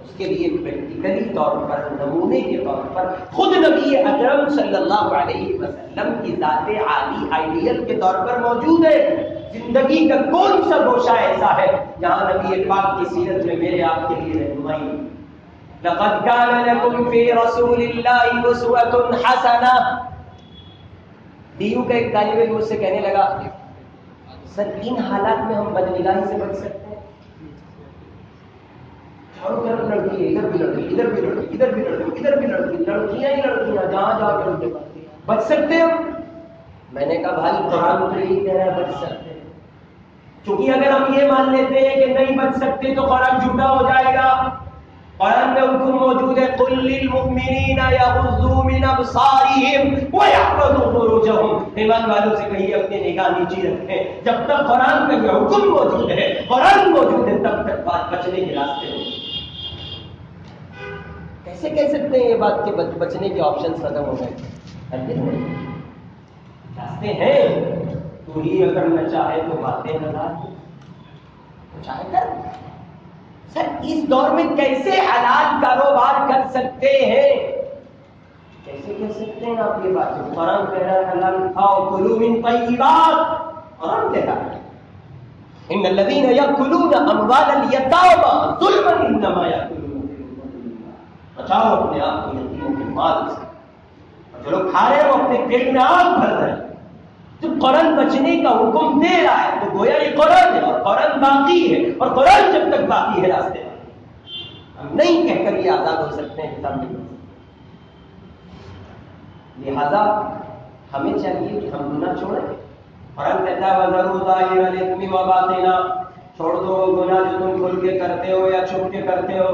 اس کے لیے پریکٹیکلی طور پر، نمونے کے طور پر خود نبی اکرم صلی اللہ علیہ وسلم کی ذات عالی آئیڈیل کے طور پر موجود ہے۔ زندگی کا کون سا گوشہ ایسا ہے جہاں نبی پاک کی سیرت میں میرے آپ کے لیے رہنمائی؟ لقد كان لكم في رسول الله اسوة حسنة۔ ڈیو کا ایک طالب علم مجھ سے کہنے لگا، سر ان حالات میں ہم بدنگاہی سے بچ سکتے ہیں؟ چاروں طرف لڑکی ہے، ادھر بھی لڑکی، ادھر بھی لڑکی، ادھر بھی لڑکی، ادھر بھی لڑکی، لڑکیاں ہی لڑکیاں، جہاں جہاں لڑکے بچ سکتے ہیں؟ میں نے کہا بھائی قرآن تو یہی کہہ رہا ہے بچ سکتے ہیں، کیونکہ اگر ہم یہ مان لیتے ہیں کہ نہیں بچ سکتے تو قرآن جھوٹا ہو جائے گا۔ قرآن میں حکم موجود ہے قل للمؤمنین یغضوا من ابصارهم ويحفظوا فروجهم، ایمان والوں سے کہیے اپنی نگاہ نیچی رکھیں۔ جب تک قرآن کا یہ حکم موجود ہے، قرآن موجود ہے، تب تک بات بچنے کے راستے میں۔ کیسے کہہ سکتے ہیں یہ بات کہ بچنے کے آپشن ختم ہو گئے؟ راستے ہیں، تو ہی اگر نہ چاہے تو باتیں نہ چاہے کر۔ سر اس دور میں کیسے حلال کاروبار کر سکتے ہیں؟ کیسے کر سکتے ہیں آپ یہ بات؟ قرآن کہہ رہا ہے حلال کھاؤ، کلوا من طیبات، قرآن کہہ رہا ہے ان الذین یأکلون اموال الیتامی ظلما انما یأکلون فی بطونہم نارا، بچاؤ اپنے آپ کو یتیموں کے مال سے، اور جو لوگ کھا رہے ہیں وہ اپنے پیٹ میں آگ بھر رہے ہیں۔ جب قرآن بچنے کا حکم دے رہا ہے تو گویا یہ قرآن ہے، اور قرآن باقی ہے، اور قرآن جب تک باقی ہے راستے میں ہم نہیں کہہ کر یہ آزاد ہو سکتے ہیں، کتاب نہیں ہو سکتے۔ لہذا ہمیں چاہیے کہ ہم گناہ چھوڑیں۔ قرآن کہتا ہے وَذَرُوا ظَاهِرَ الْإِثْمِ وَبَاطِنَهُ، چھوڑ دو وہ گناہ جو تم کھل کے کرتے ہو یا چھپ کے کرتے ہو،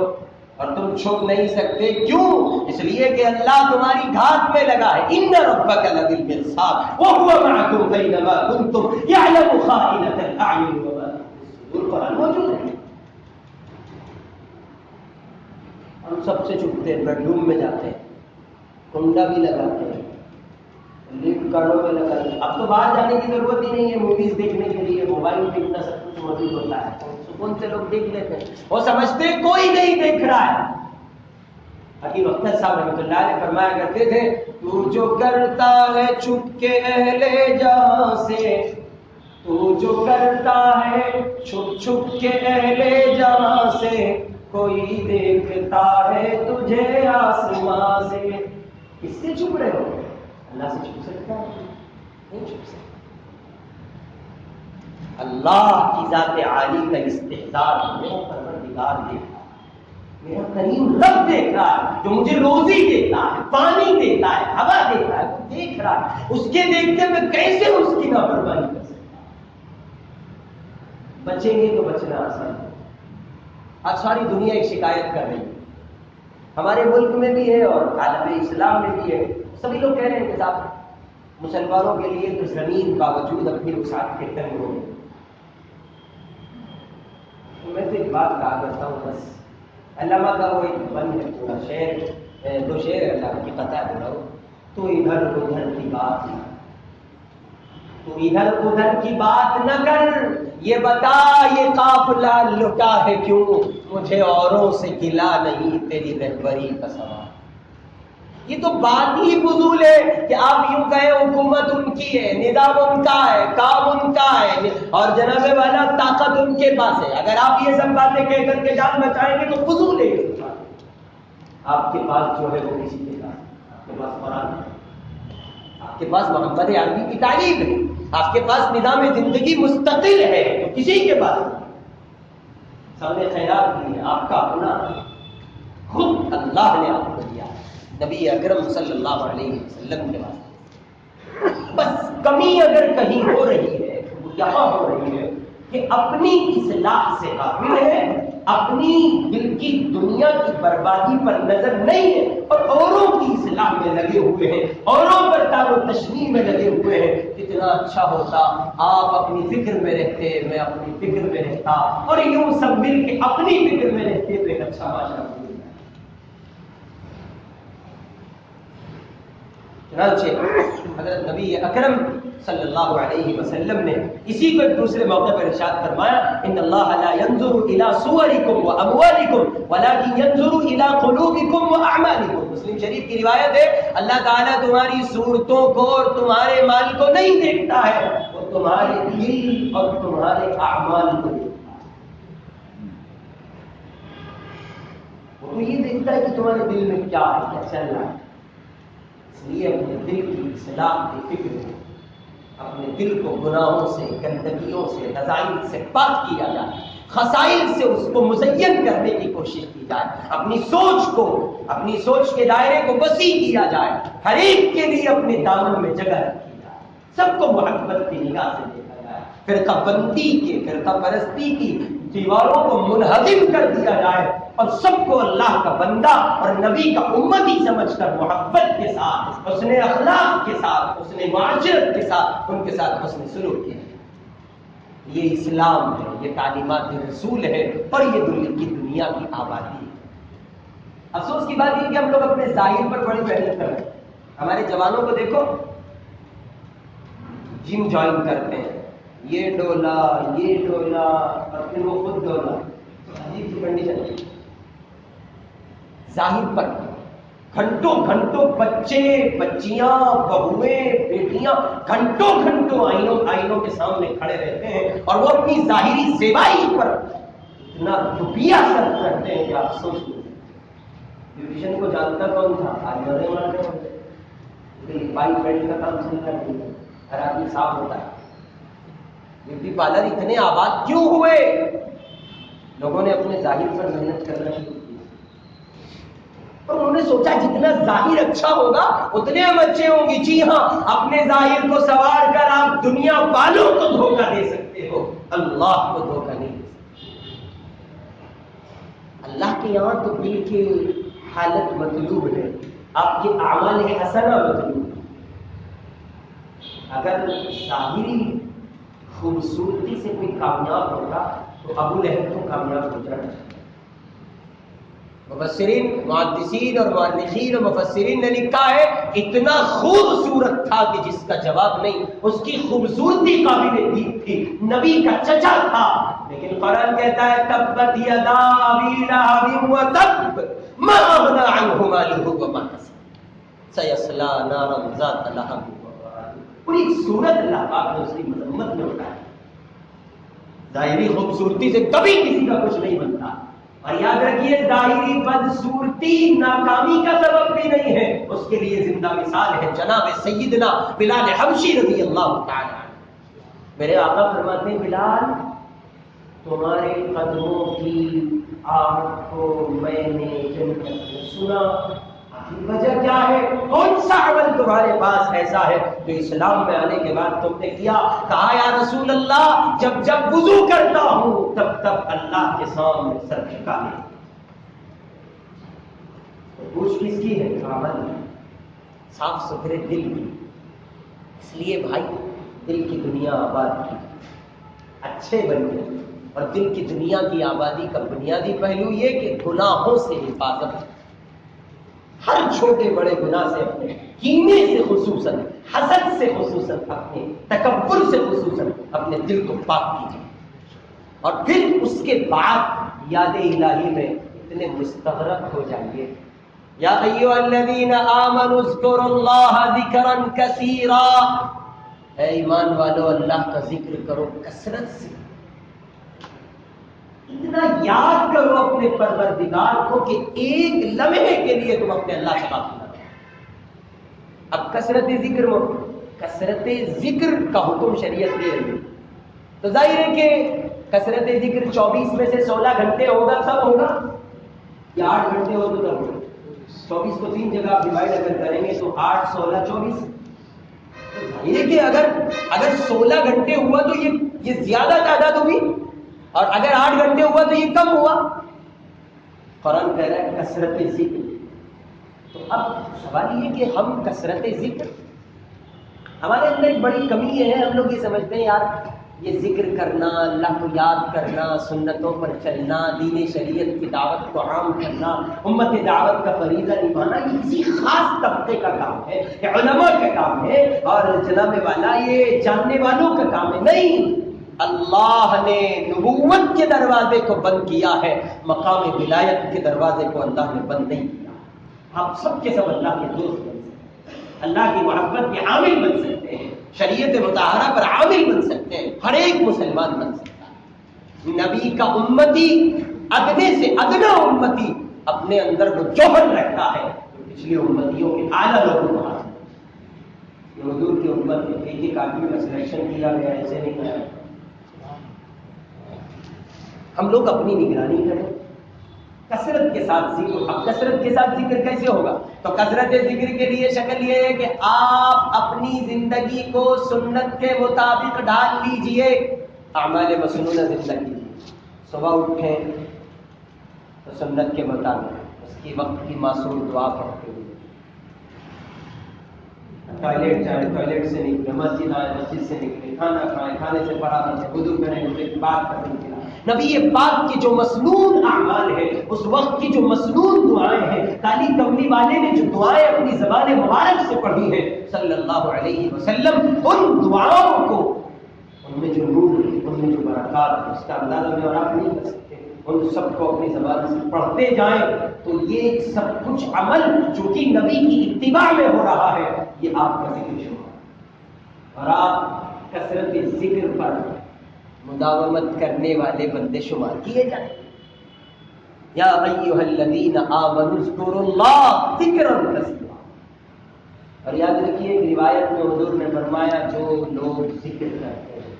اور تم چھپ نہیں سکتے، کیوں؟ اس لیے کہ اللہ تمہاری گھات میں لگا ہے۔ ان ربک لبالمرصاد وهو معکم اینما کنتم یعلم خائنۃ الاعین وما تخفی الصدور، قرآن موجود ہے۔ ہم سب سے چھپتے ہیں، بیڈ روم میں جاتے ہیں، کنڈا بھی لگاتے ہیں، لفٹ کارڈوں میں لگاتے ہیں۔ اب تو باہر جانے کی ضرورت ہی نہیں ہے، موویز دیکھنے کے لیے موبائل پہ اتنا سب کچھ موجود ہوتا ہے، سکون سے لوگ دیکھ لیتے ہیں، وہ سمجھتے ہیں کوئی نہیں دیکھ رہا ہے۔ حکیم اختر صاحب رحمۃ اللہ علیہ فرمایا کرتے تھے تو جو کرتا ہے چھپ کے اہل جہاں سے، تو جو کرتا ہے چھپ چھپ کے اہل جہاں سے، کوئی دیکھتا ہے تجھے آسمان سے۔ کس سے چھپ رہے ہو؟ اللہ سے چھپ سکتا ہے؟ نہیں چھپ سکتا۔ اللہ کی ذات عالی کا استحضار میرا پروردگار دیکھ رہا ہے، میرا کریم رب دیکھ رہا ہے، جو مجھے روزی دیتا ہے، پانی دیتا ہے، ہوا دیتا ہے، وہ دیکھ رہا ہے۔ اس کے دیکھتے میں کیسے اس کی نافرمانی کر سکتا؟ بچیں گے تو بچنا آسان ہے۔ آج ساری دنیا ایک شکایت کر رہی ہے، ہمارے ملک میں بھی ہے اور عالم اسلام میں بھی ہے، سبھی لوگ کہہ رہے ہیں کہ صاحب مسلمانوں کے لیے تو زمین کا وجود اپنی وسعت کے تنگ ہو گئی۔ تو میں تو ایک بات کہا کرتا ہوں، بس علامہ کا وہ ایک بند ہے پورا شعر، دو شعر ہے علامہ کی قطع بناؤ، تو ادھر ادھر کی بات نہ، تو ادھر ادھر کی بات نہ کر، یہ بتا یہ قافلہ لٹا ہے کیوں، مجھے اوروں سے گلا نہیں تیری رہبری کا سوال۔ یہ تو بات ہی فضول ہے کہ آپ یوں کہیں حکومت ان کی ہے، نظام ان کا ہے، کام ان کا ہے، اور جناب والا طاقت ان کے پاس ہے۔ اگر آپ یہ سب باتیں کہہ کر کے جان بچائیں گے تو فضول ہے یہ سب باتیں۔ آپ کے پاس جو ہے وہ کسی کے پاس، آپ کے پاس قرآن ہے، آپ کے پاس محمد عربی کی تعلیم ہے، آپ کے پاس نظام زندگی مستقل ہے، تو کسی کے پاس نہیں۔ سب نے خیرات دی ہے، آپ کا اپنا خود اللہ نے آپ کو دیا، نبی اکرم صلی اللہ علیہ وسلم کے واسطے۔ بس کمی اگر کہیں ہو رہی ہے وہ یہاں ہو رہی ہے کہ اپنی اصلاح سے غافل ہے، اپنی دل کی دنیا کی بربادی پر نظر نہیں ہے، اور اوروں کی اصلاح میں لگے ہوئے ہیں، اوروں پر تاب و تشنیع میں لگے ہوئے ہیں۔ کتنا اچھا ہوتا آپ اپنی فکر میں رہتے، میں اپنی فکر میں رہتا، اور یوں سب مل کے اپنی فکر میں رہتے تو ایک اچھا معاشرہ ہوتا۔ چنانچہ حضرت نبی اکرم صلی اللہ علیہ وسلم نے اسی کو ایک دوسرے موقع پر ارشاد فرمایا، ان اللہ لا ينظر الى صورکم واموالکم ولكن ينظر الى قلوبکم واعمالکم۔ مسلم شریف کی روایت ہے، اللہ تعالیٰ تمہاری صورتوں کو اور تمہارے مال کو نہیں دیکھتا ہے، وہ تمہارے دل اور تمہارے اعمال کو دیکھتا ہے۔ وہ تو یہ دیکھتا ہے کہ تمہارے دل میں کیا ہے، کیا چل رہا ہے۔ اس لیے اپنے دل کی اصلاح کی فکر میں اپنے دل کو گناہوں سے، گندگیوں سے، رذائل سے پاک کیا جائے، خسائل سے اس کو مزین کرنے کی کوشش کی جائے، اپنی سوچ کے دائرے کو وسیع کیا جائے، ہر ایک کے لیے اپنے دامن میں جگہ رکھی جائے، سب کو محبت کی نگاہ سے دیکھا جائے، فرقہ بندی کے، فرقہ پرستی کی دیواروں کو منہدم کر دیا جائے، اور سب کو اللہ کا بندہ اور نبی کا امتی سمجھ کر محبت کے ساتھ، حسن اخلاق کے ساتھ، حسن معاشرت کے ساتھ ان کے ساتھ حسن سلوک کیا جائے۔ یہ اسلام ہے، یہ تعلیمات رسول ہے، اور یہ کی دنیا کی آبادی ہے۔ افسوس کی بات یہ کہ ہم لوگ اپنے ظاہر پر بڑی محنت کر رہے ہیں۔ ہمارے جوانوں کو دیکھو، جم جوائن کرتے ہیں، یہ ڈولا اور پھر وہ خود ڈولا، عجیب سی کنڈیشن ہے۔ ظاہر پر گھنٹوں بچے، بچیاں، بہویں، بیٹیاں گھنٹوں آئینوں کے سامنے کھڑے رہتے ہیں، اور وہ اپنی ظاہری زیبائی پر اتنا روپیہ خرچ کرتے ہیں کہ آپ سوچ لیں۔ بیوٹیشن کو جانتا کون تھا؟ آج مرے مارتے ہوتے، بائی بیلٹ کا کام چل رہا ہے، ہر آدمی صاف ہوتا ہے۔ بیوٹی پارلر اتنے آباد کیوں ہوئے؟ لوگوں نے اپنے ظاہر پر محنت کرنا شروع کی، اور انہوں نے سوچا جتنا ظاہر اچھا ہوگا اتنے ہم اچھے ہوں گے۔ جی ہاں، اپنے ظاہر کو سنوار کر آپ دنیا والوں کو دھوکہ دے سکتے ہو، اللہ کو دھوکہ نہیں دے سکتے۔ اللہ کے یہاں تو دل کی حالت مطلوب ہے، آپ کے اعمال حسنہ مطلوب ہے۔ اگر ظاہری خوبصورتی سے کوئی کامیاب ہوگا تو ابو لہب کو کامیاب ہو جانا چاہیے۔ مفسرین، محدثین اور مؤرخین اور مفسرین نے لکھا ہے اتنا خوبصورت تھا کہ جس کا جواب نہیں، اس کی خوبصورتی قابل دید تھی، نبی کا چچا تھا، لیکن قرآن کہتا ہے تبت یدا ابی لہب وتب ما اغنی عنہ مالہ وما کسب سیصلی نارا ذات لہب۔ پوری صورت اللہ پاک نے اس کی مذمت میں اٹھائی۔ ظاہری خوبصورتی سے کبھی کسی کا کچھ نہیں بنتا، اور یاد رکھیے ظاہری بدصورتی ناکامی کا سبب بھی نہیں ہے، اس کے لیے زندہ مثال ہے جناب سیدنا بلال حبشی رضی اللہ تعالی عنہ۔ میرے آقا فرماتے ہیں بلال، تمہارے قدموں کی آہٹ کو میں نے جنت میں سنا، وجہ کیا ہے؟ کون سا عمل تمہارے پاس ایسا ہے جو اسلام میں آنے کے بعد تم نے کیا؟ کہا یا رسول اللہ، جب وضو کرتا ہوں تب اللہ کے سامنے سر جھکا لے۔ پوچھ کس کی ہے؟ عمل، صاف ستھرے دل کی۔ اس لیے بھائی، دل کی دنیا آباد کی، اچھے بنیے، اور دل کی دنیا کی آبادی کا بنیادی پہلو یہ کہ گناہوں سے حفاظت، ہر چھوٹے بڑے گناہ سے، اپنے کینے سے خصوصاً، حسد سے خصوصاً، اپنے تکبر سے خصوصاً اپنے دل کو پاک کیجیے، اور پھر اس کے بعد یاد الہی میں اتنے مستغرق ہو جائیے. یا ایھا الذین آمنوا اذکروا اللہ ذکرا کثیرا، اے ایمان والو اللہ کا ذکر کرو کثرت سے، اتنا یاد کرو اپنے پروردگار کو کہ ایک لمحے کے لیے تم اپنے اللہ سے غافل نہ رہو. اب کثرت ذکر کا حکم شریعت دے رہی ہے، تو ظاہر ہے کہ کثرت ذکر 24 میں سے 16 گھنٹے ہوگا تب ہوگا، یا 8 گھنٹے ہو تو تب ہوگا. 24 کو 3 جگہ ڈیوائڈ اگر کریں گے تو 8 16 24. ظاہر ہے کہ اگر 16 گھنٹے ہوا تو یہ زیادہ تعداد ہوگی، اور اگر 8 گھنٹے ہوا تو یہ کم ہوا. قرآن کہہ رہا ہے کثرت ذکر. تو اب سوال یہ کہ ہم کثرت ذکر، ہمارے اندر ایک بڑی کمی ہے، ہم لوگ یہ سمجھتے ہیں یار یہ ذکر کرنا، اللہ کو یاد کرنا، سنتوں پر چلنا، دین شریعت کی دعوت کو عام کرنا، امت دعوت کا فریضہ نبھانا، یہ کسی خاص طبقے کا کام ہے، یہ علماء کا کام ہے، اور جناب والا یہ جاننے والوں کا کام ہے. نہیں، اللہ نے نبوت کے دروازے کو بند کیا ہے، مقام ولایت کے دروازے کو اللہ نے بند نہیں کیا. آپ سب کے سب اللہ کے دوست بن سکتے ہیں، اللہ کی محبت کے عامل بن سکتے ہیں، شریعت مطہرہ پر عامل بن سکتے ہیں، ہر ایک مسلمان بن سکتا ہے. نبی کا امتی، ادنے سے ادنا امتی اپنے اندر وہ جوہر رکھتا ہے جو پچھلی امتیوں کے اعلیٰ لوگوں کو حاصل ہے. حضور کی امت میں ایک ایک آدمی کا سلیکشن کیا گیا، ایسے نہیں کیا. ہم لوگ اپنی نگرانی کریں کثرت کے ساتھ ذکر. اب کثرت کے ساتھ ذکر کیسے ہوگا؟ تو کثرت ذکر کے لیے شکل یہ ہے کہ آپ اپنی زندگی کو سنت کے مطابق ڈھال لیجئے. اعمال مسنونہ زندگی، صبح اٹھیں تو سنت کے مطابق اس کی وقت کی معصوم دعا پڑھتے ہوئے، ٹوائلٹ جائیں، ٹوائلٹ سے نکلے، مسجد آئے، مسجد سے نکلے، کھانا کھائیں، کھانے سے فارغ سے وضو کریں، پھر بات کریں. نبی پاک کی جو مسنون اعمال ہے، اس وقت کی جو مسنون دعائیں ہیں، کالی کملی والے نے جو دعائیں اپنی زبان مبارک سے پڑھی ہیں صلی اللہ علیہ وسلم، ان دعاؤں کو، ان میں جو نور ہے، ان میں جو برکات، اس کا اندازہ میں اور آپ نہیں کر سکتے. ان سب کو اپنی زبان سے پڑھتے جائیں تو یہ سب کچھ عمل جو کہ نبی کی اتباع میں ہو رہا ہے، یہ آپ کا ذکر شمار، اور آپ کثرت ذکر پر مداومت کرنے والے بندے شمار کیے جائیں. یا ایھا الذین آمنوا اذکروا اللہ ذکرا کثیرا. اور یاد رکھیے ایک روایت میں حضور نے فرمایا جو لوگ ذکر کرتے ہیں،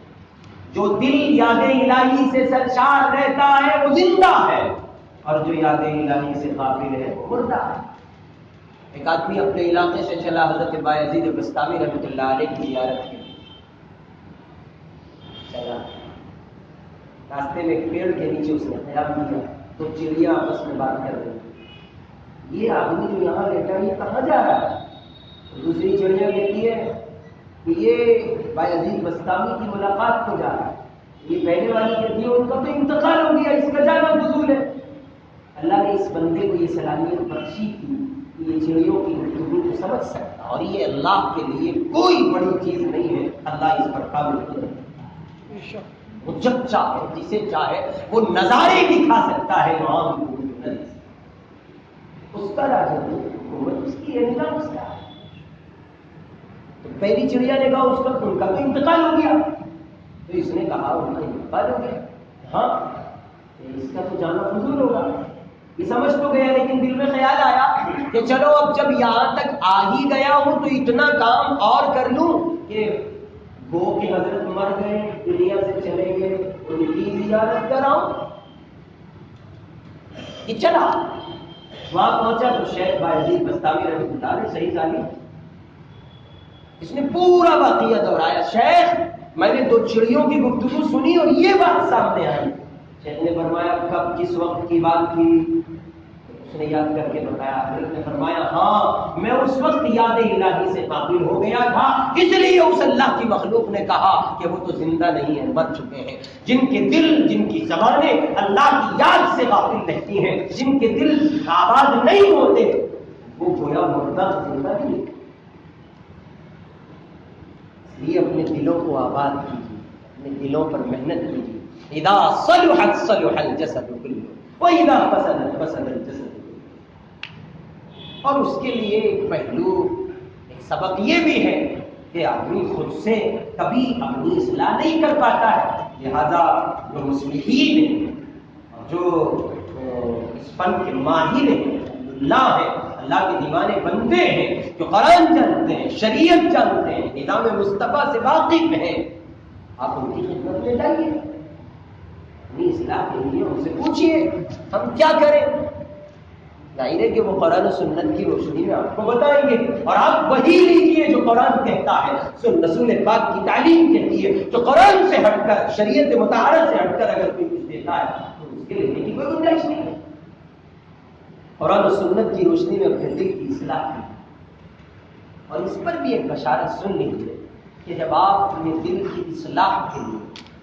جو دل یاد الہی سے سرشار رہتا ہے وہ زندہ ہے، اور جو یاد الہی سے غافل ہے وہ مردہ ہے. ایک آدمی اپنے علاقے سے چلا حضرت بایزید بستامی رحمۃ اللہ علیہ کی زیارت کی. چلا راستے میں ایک پیڑ کے نیچے اس نے قیام کیا تو چڑیا آپس میں بات کر رہی، یہ آدمی جو یہاں لیٹا ہے یہ کہاں جا رہا ہے؟ دوسری چڑیا کہتی ہے کہ یہ بایزید بستامی کی ملاقات کو جا رہا ہے. یہ پہلے والی کہتی ہے ان کا تو انتقال ہو گیا، اس کا جانا فضول ہے. اللہ نے اس بندے کو یہ صلاحیت بخشی تھی کہ یہ چڑیوں کی گفتگو کو سمجھ سکتا، اور یہ اللہ کے لیے کوئی بڑی چیز نہیں ہے. اللہ اس پر قابل قدرت ہے، وہ جب چاہے جسے چاہے وہ نظارے دکھا سکتا ہے. اس کا راج حکومت اس کی نظام اس کا. تو پہلی چڑیا نے کہا اس کا ان کا تو انتقال ہو گیا، تو اس نے کہا ان کا انتقال ہو گیا، ہاں اس کا تو جانا فضول ہوگا. یہ سمجھ تو گیا، لیکن دل میں خیال آیا کہ چلو اب جب یہاں تک آ ہی گیا ہوں تو اتنا کام اور کر لوں کہ گو کے حضرت مر گئے، دنیا سے چلے گئے، ان کی زیارت کراؤں. یہ چلا وہاں پہنچا تو شیخ بایزید بستامی رحمۃ اللہ علیہ صحیح تعلیم، اس نے پورا واقعہ دہرایا. شیخ میں نے 2 چڑیوں کی گفتگو سنی اور یہ بات سامنے آئی. شیخ نے فرمایا کب کس وقت کی بات کی؟ اس نے یاد کر کے بتایا، حضرت نے فرمایا ہاں میں اس وقت یاد الہی سے غافل ہو گیا تھا، اس لیے اس اللہ کی مخلوق نے کہا کہ وہ تو زندہ نہیں ہے، مر چکے ہیں۔ جن کے دل، جن کی زبانیں اللہ کی یاد سے غافل رہتی ہیں، جن کے دل آباد نہیں ہوتے، وہ گویا مردہ زندہ نہیں۔ اس لیے اپنے دلوں کو آباد کیجیے، اپنے دلوں پر محنت کیجیے۔ اذا صلحت صلح الجسد كله واذا فسدت فسد الجسد كله۔ اور اس کے لیے ایک پہلو، ایک سبق یہ بھی ہے کہ آدمی خود سے کبھی اپنی اصلاح نہیں کر پاتا ہے، لہذا جو مصلحین ہیں اور جو اس فن کے ماہر ہیں، اللہ ہے، اللہ کے دیوانے بندے ہیں، جو قرآن جانتے ہیں، شریعت جانتے ہیں، نظام مصطفیٰ سے واقف ہیں، آپ ان کی خدمت میں جائیے، اپنی اصلاح کے لیے ان سے پوچھیے ہم کیا کریں۔ ظاہر ہے کہ وہ قرآن و سنت کی روشنی میں آپ کو بتائیں گے، اور آپ وہی لیجیے جو قرآن کہتا ہے، رسول پاک کی تعلیم کہتی ہے۔ جو قرآن سے ہٹ کر، شریعت مطہرہ سے ہٹ کر اگر کوئی کچھ دیتا ہے تو اس کے لینے کی کوئی گنجائش نہیں ہے۔ قرآن و سنت کی روشنی میں اپنے دل کی اصلاح کی، اور اس پر بھی ایک بشارت سن لیجیے کہ جب آپ اپنے دل کی اصلاح کے لیے،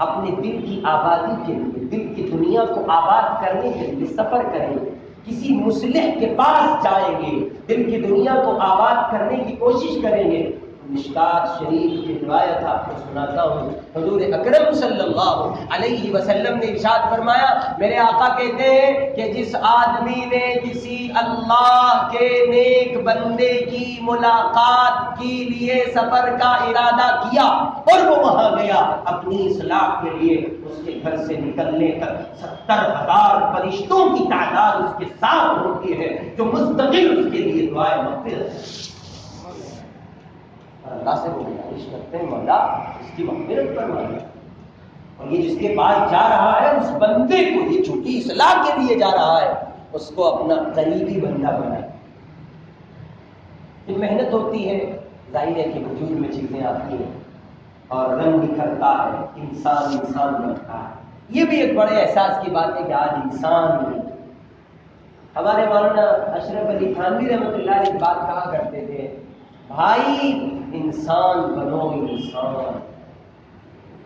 اپنے دل کی آبادی کے لیے، دل کی دنیا کو آباد کرنے کے لیے سفر کریں گے، کسی مصلح کے پاس جائیں گے، دل کی دنیا کو آباد کرنے کی کوشش کریں گے۔ مشکات شریف کی روایت آپ کو سناتا ہوں، حضور اکرم صلی اللہ علیہ وسلم نے ارشاد فرمایا، میرے آقا کہتے ہیں کہ جس آدمی نے کسی اللہ کے نیک بندے کی ملاقات کے لیے سفر کا ارادہ کیا اور وہ وہاں گیا اپنی اصلاح کے لیے، اس کے گھر سے نکلنے تک 70,000 فرشتوں کی تعداد اس کے ساتھ ہوتی ہے جو مستقل اس کے لیے دعائیں مغفرت اللہ سے وہ گزارش کرتے ہیں، مولا اس کی مغفرت فرمائے، اور یہ جس کے پاس جا رہا ہے اس بندے کو، یہ چھوٹی اصلاح کے لیے جا رہا ہے، اس کو اپنا قریبی بندہ بنائے۔ پھر محنت ہوتی ہے، ظاہر ہے کہ وجود میں چیزیں آتی ہیں اور رنگ نکھرتا ہے، انسان بنتا ہے۔ یہ بھی ایک بڑے احساس کی بات ہے کہ آج انسان نہیں۔ ہمارے مولانا اشرف علی تھانوی رحمۃ اللہ علیہ ایک بات کہا کرتے تھے، بھائی انسان بنو انسان۔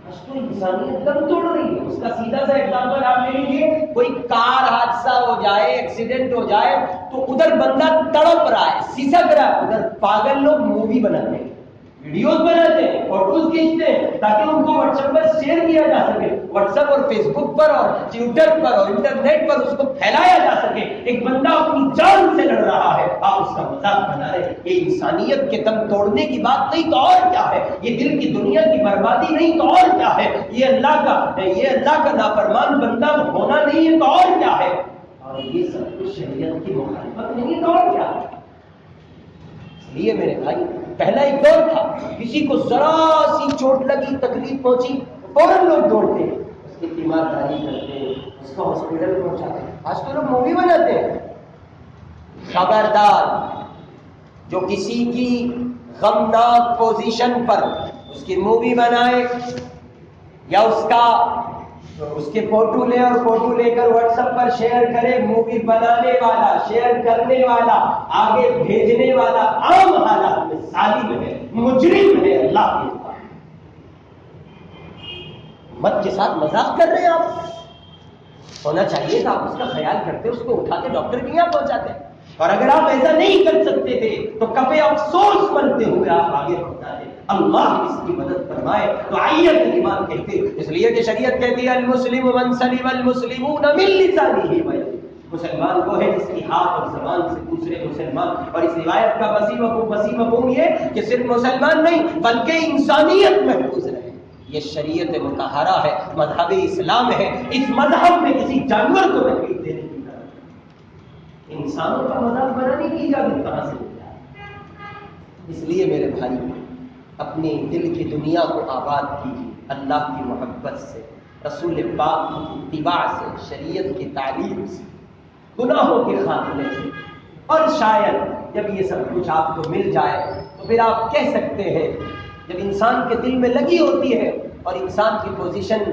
آج تو انسانیت دم توڑ رہی ہے۔ اس کا سیدھا سا ایگزامپل آپ لے لیجیے، کوئی کار حادثہ ہو جائے، ایکسیڈنٹ ہو جائے تو ادھر بندہ تڑپ رہا ہے، سسک رہا ہے، ادھر پاگل لوگ مووی بناتے ہیں، ویڈیوز بناتے ہیں، فوٹوز کھینچتے ہیں تاکہ ان کو واٹس ایپ پر شیئر کیا جا سکے، واٹس ایپ اور فیس بک پر اور ٹویٹر پر اور انٹرنیٹ پر اس کو پھیلایا جا سکے۔ ایک بندہ اپنی جان سے لڑ رہا ہے، آپ اس کا مذاق بنا رہے ہیں۔ یہ انسانیت کے دم توڑنے کی بات نہیں تو اور کیا ہے؟ یہ دل کی دنیا کی بربادی نہیں تو اور کیا ہے؟ یہ اللہ کا نافرمان بندہ ہونا نہیں ہے تو اور کیا ہے؟ اور یہ سب کچھ شریعت کی مخالفت نہیں تو اور کیا ہے؟ اس لیے میرے بھائی، پہلا ایک دور تھا، کسی کو ذرا سی چوٹ لگی، تکلیف پہنچی، فوراً لوگ دوڑتے ہیں، اس کی تیمارداری کرتے ہیں، اس کو ہاسپٹل پہنچاتے ہیں۔ آج تو لوگ مووی بناتے ہیں۔ خبردار جو کسی کی غمناک پوزیشن پر اس کی مووی بنائے یا اس کے فوٹو لے اور فوٹو لے کر واٹس ایپ پر شیئر کرے، مووی بنانے والا، شیئر کرنے والا، آگے بھیجنے والا عام حالات میں ظالم ہے، مجرم ہے، اللہ کے پاس۔ امت کے ساتھ مذاق کر رہے ہیں آپ؟ ہونا چاہیے تھا آپ اس کا خیال کرتے، اس کو اٹھا کے ڈاکٹر کے یہاں پہنچاتے، اور اگر آپ ایسا نہیں کر سکتے تھے تو کبھی افسوس کرتے ہوئے آپ آگے بڑھتے، اللہ اس کی مدد فرمائے۔ تو آئیے ایمان کہتے، اس لیے کہ شریعت کہتی ہے المسلم من سلم المسلمون من لسانہ ویدہ، مسلمان وہ ہے جس کی ہاتھ اور زبان سے دوسرے مسلمان، اور اس روایت کا وسیع مفہوم یہ کہ صرف مسلمان نہیں بلکہ انسانیت محفوظ رہے۔ یہ شریعت مطہرہ ہے، مذہب اسلام ہے، اس مذہب میں کسی جانور کو تکلیف دینے کی ضرورت، انسانوں کا مذہب بنانے کی اجازت کہاں سے ملتا ہے؟ اس لیے میرے بھائی، اپنے دل کی دنیا کو آباد کیجیے اللہ کی محبت سے، رسول پاک کی اتباع سے، شریعت کی تعلیم سے، گناہوں کے خاتمے سے، اور شاید جب یہ سب کچھ آپ کو مل جائے تو پھر آپ کہہ سکتے ہیں، جب انسان کے دل میں لگی ہوتی ہے اور انسان کی پوزیشن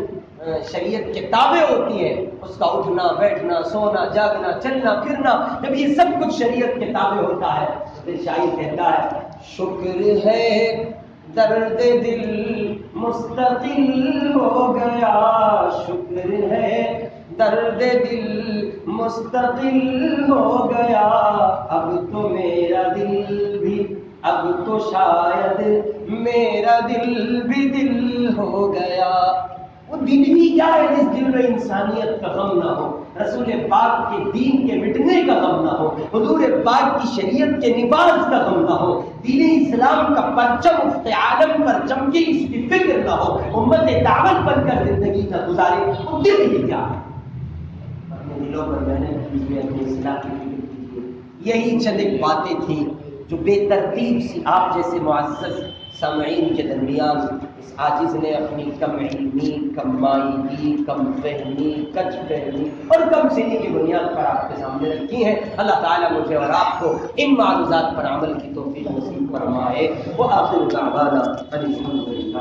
شریعت کے تابع ہوتی ہیں، اس کا اٹھنا بیٹھنا سونا جاگنا چلنا پھرنا، جب یہ سب کچھ شریعت کے تابع ہوتا ہے تو پھر شاعر کہتا ہے شکر ہے درد دل مستقل ہو گیا، شکر ہے درد دل مستقل ہو گیا، اب تو میرا دل بھی، اب تو شاید میرا دل بھی دل ہو گیا۔ وہ دل بھی کیا ہے جس دل میں انسانیت کا غم نہ ہو، رسول پاک کے دین کے مٹنے کا غم نہ ہو، حضور پاک کی شریعت کے نفاذ کا غم نہ ہو، دین اسلام کا پرچم افت عالم پر چمکے اس کی فکر نہ ہو، امت دعوت بن کر زندگی نہ گزارے، وہ دل ہی کیا ہے؟ اپنے دلوں پر محنت کیجیے، اپنے اصلاح کی فکر کیجیے۔ یہی چند ایک باتیں تھیں جو بے ترتیب سی آپ جیسے معزز سامعین کے درمیان اس عاجز نے اپنی کم علمی، کم مائگی، کم فہمی، کچ فہمی اور کم سنی کی بنیاد پر آپ کے سامنے رکھی ہیں۔ اللہ تعالیٰ مجھے اور آپ کو ان معروضات پر عمل کی توفیق نصیب فرمائے۔ وآخر دعوانا ان الحمد للہ۔